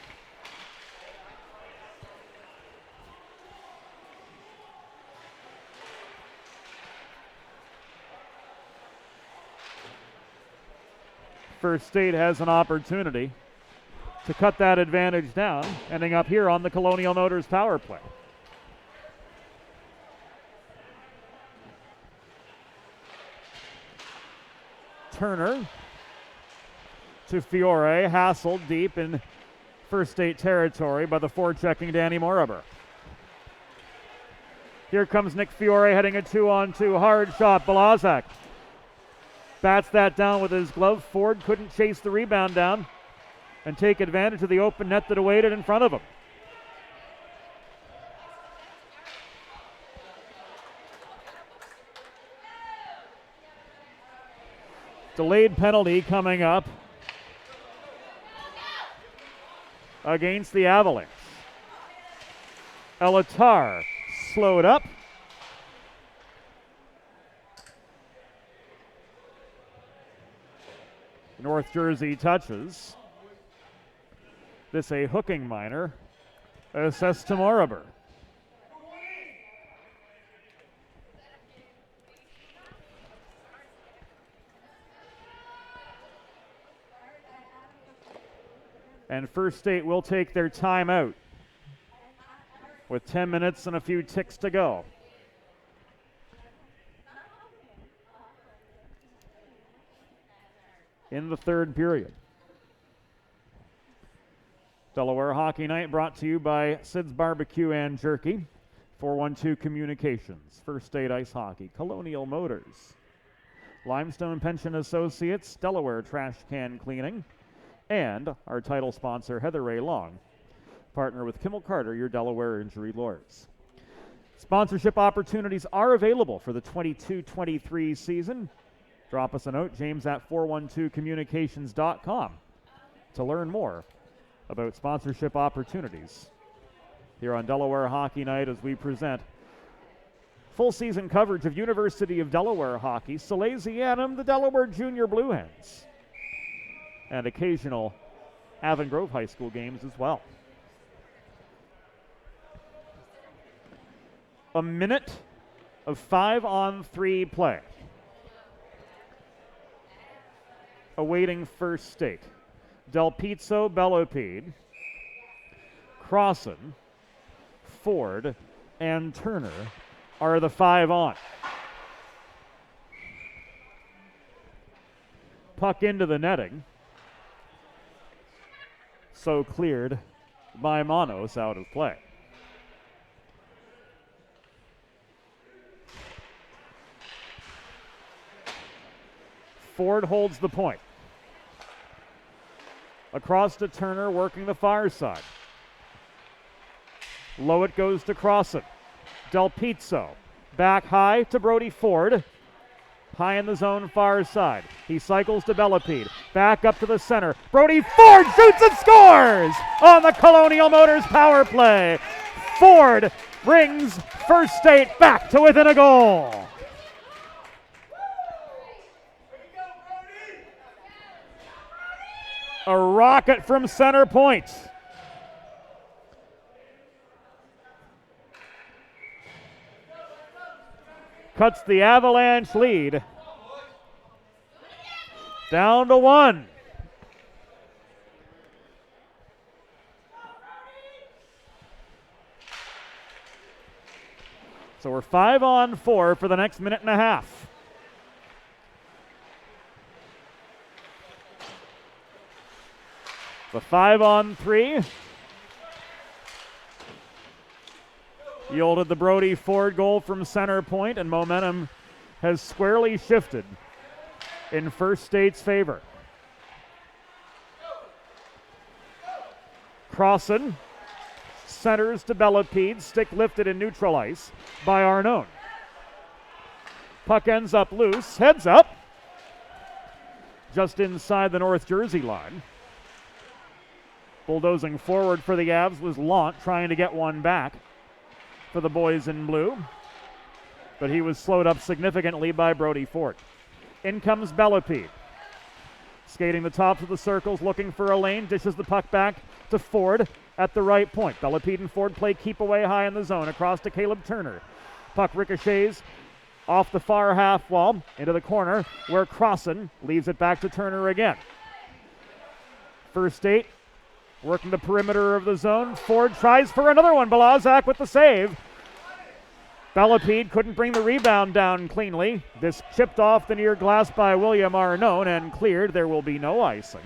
First State has an opportunity to cut that advantage down, ending up here on the Colonial Motors power play. Turner to Fiore, hassled deep in First State territory by the forechecking Danny Mortimer. Here comes Nick Fiore heading a 2-on-2, hard shot, Belazak bats that down with his glove. Ford couldn't chase the rebound down and take advantage of the open net that awaited in front of him. Delayed penalty coming up against the Avalanche. Elatar slowed up. North Jersey touches. This a hooking minor. Assessed to Mortimer. And First State will take their timeout with 10 minutes and a few ticks to go. In the third period. Delaware Hockey Night brought to you by Sid's Barbecue and Jerky, 412 Communications, First State Ice Hockey, Colonial Motors, Limestone Pension Associates, Delaware Trash Can Cleaning, and our title sponsor, Heather Ray Long, partner with Kimmel Carter, your Delaware injury lawyers. Sponsorship opportunities are available for the 22-23 season. Drop us a note, James at 412communications.com, to learn more about sponsorship opportunities here on Delaware Hockey Night as we present full season coverage of University of Delaware hockey, Salesianum, the Delaware Junior Blue Hens, and occasional Avon Grove High School games as well. A minute of 5-on-3 play. Awaiting first state. Del Pizzo, Bellopede, Crossan, Ford, and Turner are the 5-on. Puck into the netting. So cleared by Manos out of play. Ford holds the point. Across to Turner, working the far side. Low it goes to Crossan. Del Pizzo. Back high to Brody Ford. High in the zone, far side. He cycles to Bellopede. Back up to the center. Brody Ford shoots and scores on the Colonial Motors power play. Ford brings First State back to within a goal. A rocket from center point. Cuts the Avalanche lead down to 1. So we're 5-on-4 for the next minute and a half. The 5-on-3 yielded the Brody Ford goal from center point, and momentum has squarely shifted in First State's favor. Crossan centers to Bellopede, stick lifted in neutral ice by Arnone. Puck ends up loose, heads up, just inside the North Jersey line. Bulldozing forward for the Avs was Lant, trying to get one back for the boys in blue, but he was slowed up significantly by Brody Ford. In comes Bellopede. Skating the tops of the circles, looking for a lane, dishes the puck back to Ford at the right point. Bellopede and Ford play keep away high in the zone, across to Caleb Turner. Puck ricochets off the far half wall into the corner, where Crossan leaves it back to Turner again. First State working the perimeter of the zone. Ford tries for another one. Balazak with the save. Bellopede couldn't bring the rebound down cleanly. This chipped off the near glass by William Arnone and cleared. There will be no icing,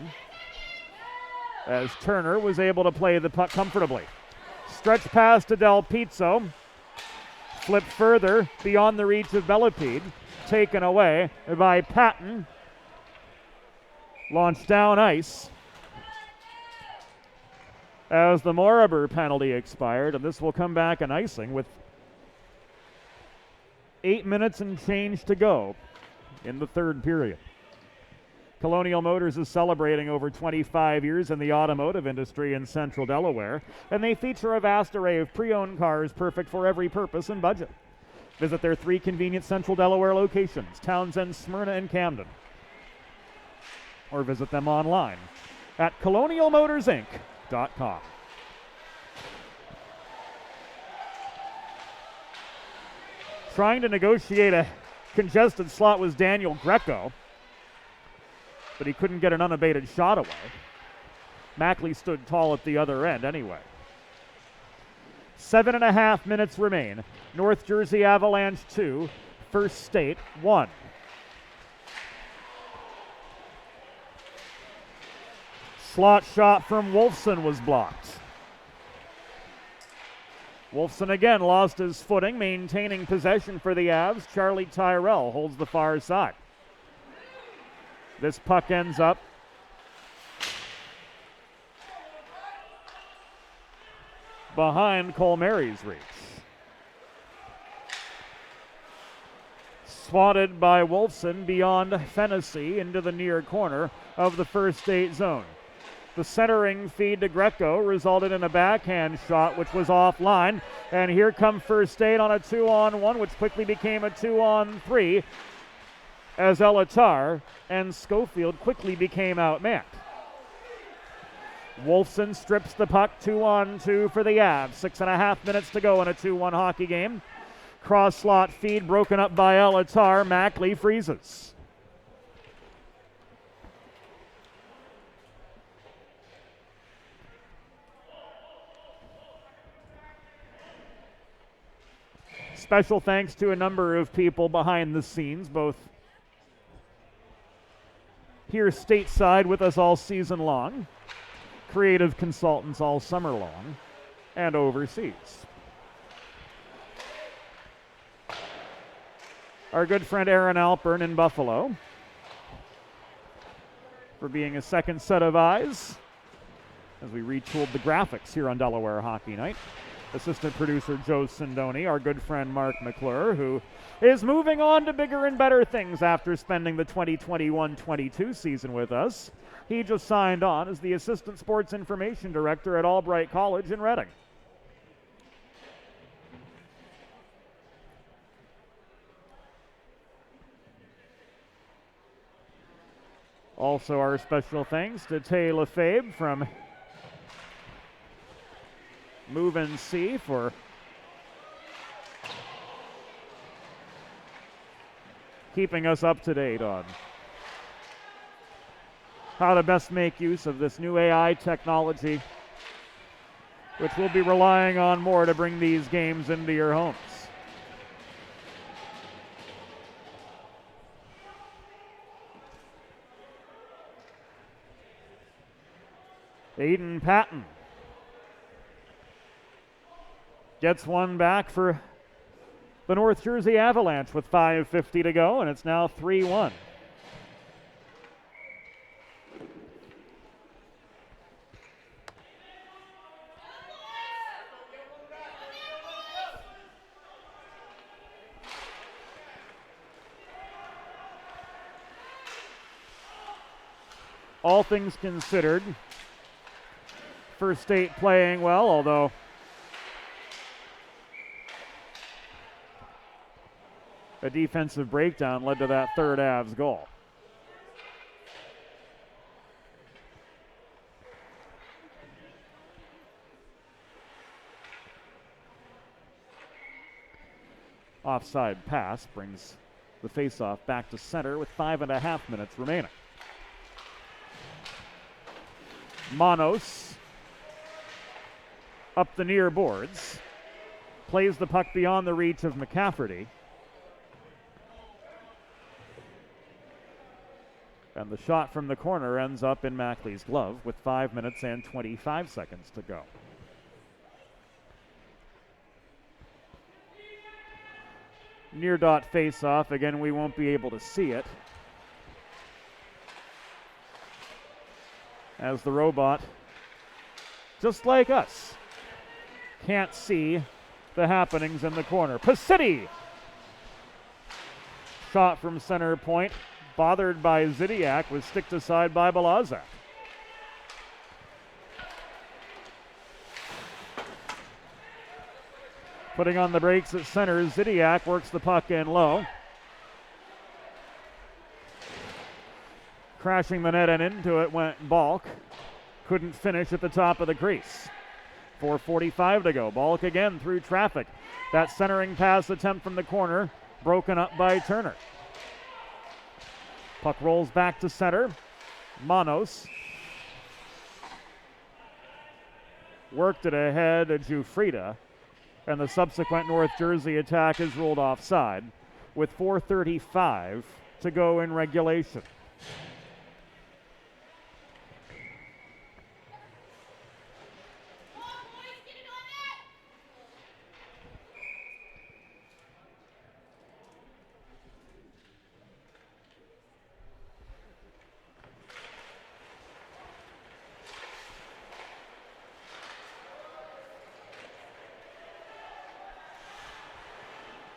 as Turner was able to play the puck comfortably. Stretch pass to Del Pizzo. Flip further beyond the reach of Bellopede. Taken away by Patton. Launched down ice as the Moribur penalty expired, and this will come back an icing with 8 minutes and change to go in the third period. Colonial Motors is celebrating over 25 years in the automotive industry in central Delaware, and they feature a vast array of pre-owned cars perfect for every purpose and budget. Visit their 3 convenient central Delaware locations, Townsend, Smyrna, and Camden, or visit them online at colonialmotorsinc.com. Trying to negotiate a congested slot was Daniel Greco, but he couldn't get an unabated shot away. Mackley stood tall at the other end anyway. 7.5 minutes remain. North Jersey Avalanche 2, First State 1. Slot shot from Wolfson was blocked. Wolfson again lost his footing, maintaining possession for the Avs. Charlie Tyrell holds the far side. This puck ends up behind Colmary's reach. Swatted by Wolfson beyond Fennessy into the near corner of the First State zone. The centering feed to Greco resulted in a backhand shot, which was offline. And here come First State on a 2-on-1, which quickly became a 2-on-3 as Elatar and Schofield quickly became outmanned. Wolfson strips the puck, 2-on-2 for the Avs. 6.5 minutes to go in a 2-1 hockey game. Cross slot feed broken up by Elatar. Mackley freezes. Special thanks to a number of people behind the scenes, both here stateside with us all season long, creative consultants all summer long, and overseas. Our good friend Aaron Alpern in Buffalo for being a second set of eyes as we retooled the graphics here on Delaware Hockey Night. Assistant producer Joe Sindoni, our good friend Mark McClure, who is moving on to bigger and better things after spending the 2021-22 season with us. He just signed on as the Assistant Sports Information Director at Albright College in Reading. Also our special thanks to Tay Lefebvre from Move and See for keeping us up to date on how to best make use of this new AI technology, which we'll be relying on more to bring these games into your homes. Aiden Patton gets one back for the North Jersey Avalanche with 5:50 to go, and it's now 3-1. All things considered, First State playing well, although a defensive breakdown led to that third Avs goal. Offside pass brings the faceoff back to center with 5.5 minutes remaining. Manos up the near boards, plays the puck beyond the reach of McCafferty. And the shot from the corner ends up in Mackley's glove with 5 minutes and 25 seconds to go. Near dot face-off. Again, we won't be able to see it, as the robot, just like us, can't see the happenings in the corner. Pasitti! Shot from center point, bothered by Zidiak, was sticked aside by Balazak. Putting on the brakes at center, Zidiak works the puck in low. Crashing the net and into it went Balk. Couldn't finish at the top of the crease. 4:45 to go. Balk again through traffic. That centering pass attempt from the corner broken up by Turner. Puck rolls back to center. Manos worked it ahead of Jufrida, and the subsequent North Jersey attack is ruled offside with 4:35 to go in regulation.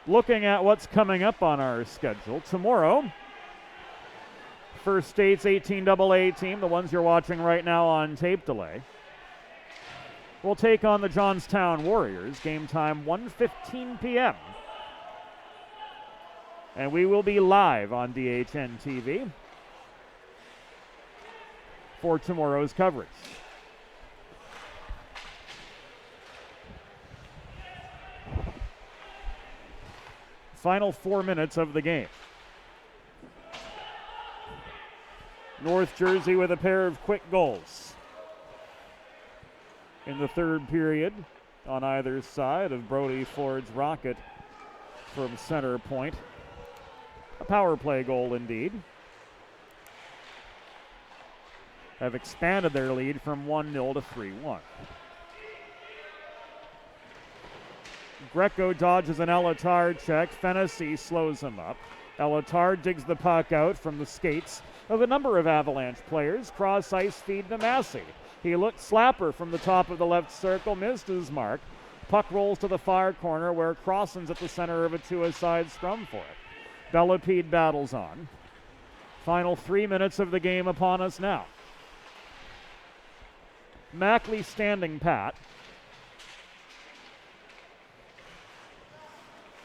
Looking at what's coming up on our schedule tomorrow, First State's 18AA team, the ones you're watching right now on tape delay, will take on the Johnstown Warriors. Game time 1:15 p.m. And we will be live on DHN TV for tomorrow's coverage. Final 4 minutes of the game. North Jersey with a pair of quick goals in the third period on either side of Brody Ford's rocket from center point. A power play goal indeed. Have expanded their lead from 1-0 to 3-1. Greco dodges an Elatar check. Fennessy slows him up. Elatar digs the puck out from the skates of a number of Avalanche players. Cross ice feed to Massey. He looked slapper from the top of the left circle, missed his mark. Puck rolls to the far corner where Crossan's at the center of a two-a-side scrum for it. Bellepede battles on. Final 3 minutes of the game upon us now. Mackley standing pat.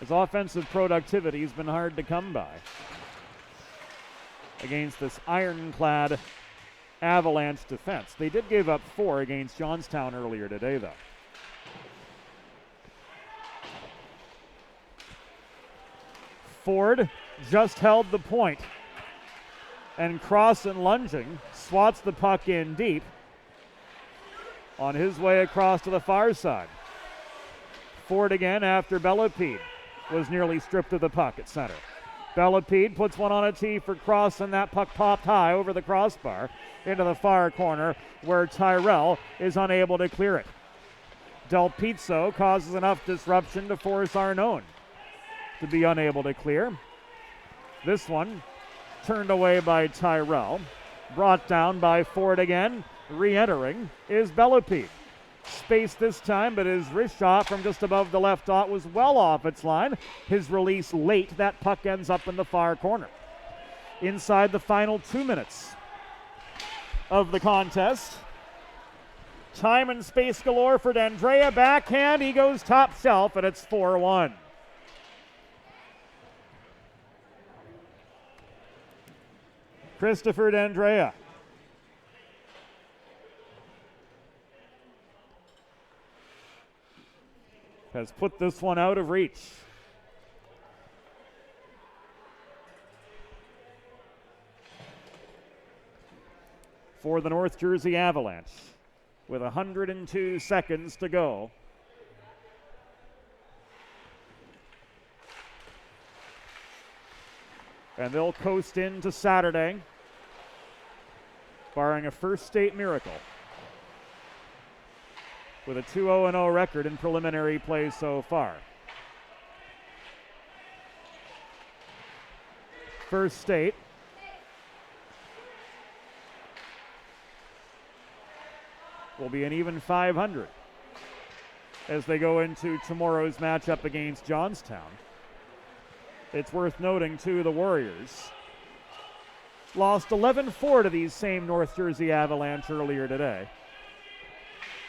His offensive productivity has been hard to come by against this ironclad Avalanche defense. They did give up 4 against Johnstown earlier today, though. Ford just held the point, and Crossan lunging swats the puck in deep on his way across to the far side. Ford again after Bellepede was nearly stripped of the puck at center. Bellepede puts one on a tee for Crossan. That puck popped high over the crossbar into the far corner where Tyrell is unable to clear it. Del Pizzo causes enough disruption to force Arnone to be unable to clear. This one turned away by Tyrell. Brought down by Ford again. Re-entering is Bellepede. Space this time, but his wrist shot from just above the left dot was well off its line. His release late. That puck ends up in the far corner. Inside the final 2 minutes of the contest. Time and space galore for D'Andrea. Backhand, he goes top shelf, and it's 4-1. Christopher D'Andrea. Has put this one out of reach. For the North Jersey Avalanche, with 102 seconds to go. And they'll coast into Saturday, barring a First State miracle, with a 2-0-0 record in preliminary play so far. First State will be an even 500 as they go into tomorrow's matchup against Johnstown. It's worth noting, too, the Warriors lost 11-4 to these same North Jersey Avalanche earlier today.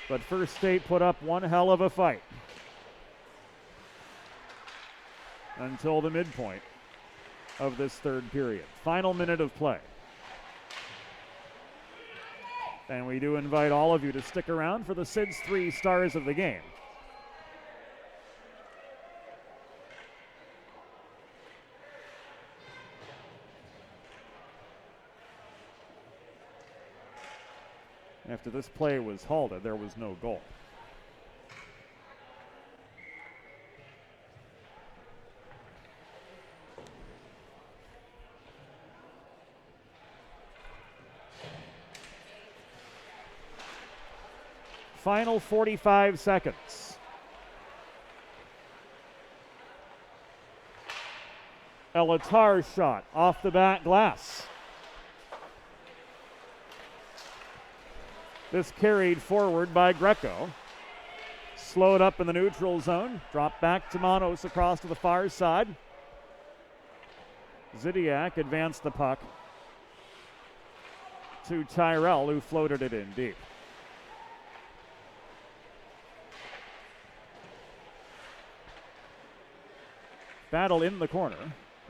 But First State put up one hell of a fight until the midpoint of this third period. Final minute of play. And we do invite all of you to stick around for the Sid's 3 stars of the game. After this play was halted, there was no goal. Final 45 seconds. Elatar's shot off the back glass. This carried forward by Greco. Slowed up in the neutral zone. Dropped back to Manos across to the far side. Zidiak advanced the puck to Tyrell, who floated it in deep. Battle in the corner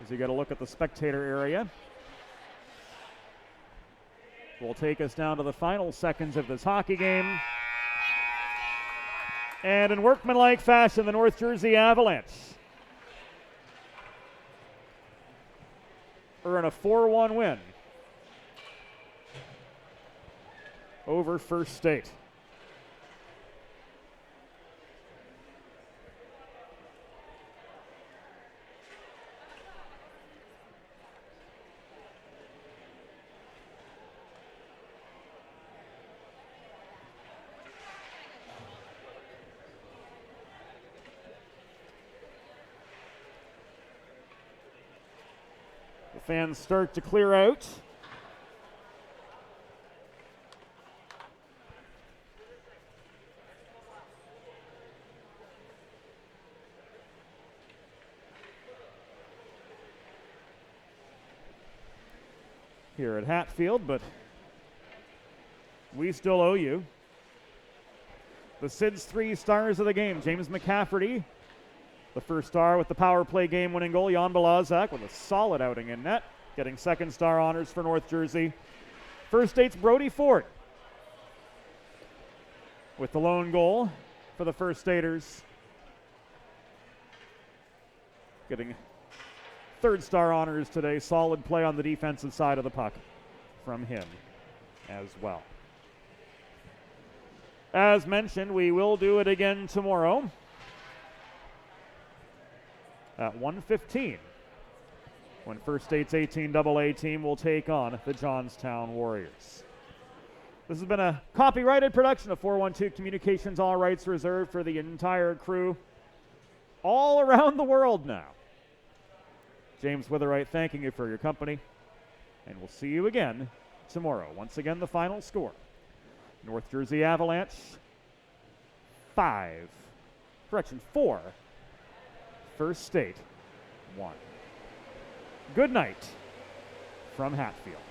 as you get a look at the spectator area. Will take us down to the final seconds of this hockey game. And in workmanlike fashion, the North Jersey Avalanche earn a 4-1 win over First State. The fans start to clear out. Here at Hatfield, but we still owe you. The Sid's 3 stars of the game: James McCafferty, the first star with the power play game-winning goal; Jan Balazak with a solid outing in net, getting second star honors for North Jersey. First State's Brody Ford with the lone goal for the First Staters, getting third star honors today. Solid play on the defensive side of the puck from him as well. As mentioned, we will do it again tomorrow at 1:15 when First State's 18AA team will take on the Johnstown Warriors. This has been a copyrighted production of 412 Communications, all rights reserved, for the entire crew all around the world now. James Witherite thanking you for your company, and we'll see you again tomorrow. Once again, the final score: North Jersey Avalanche 4, First State 1. Good night from Hatfield.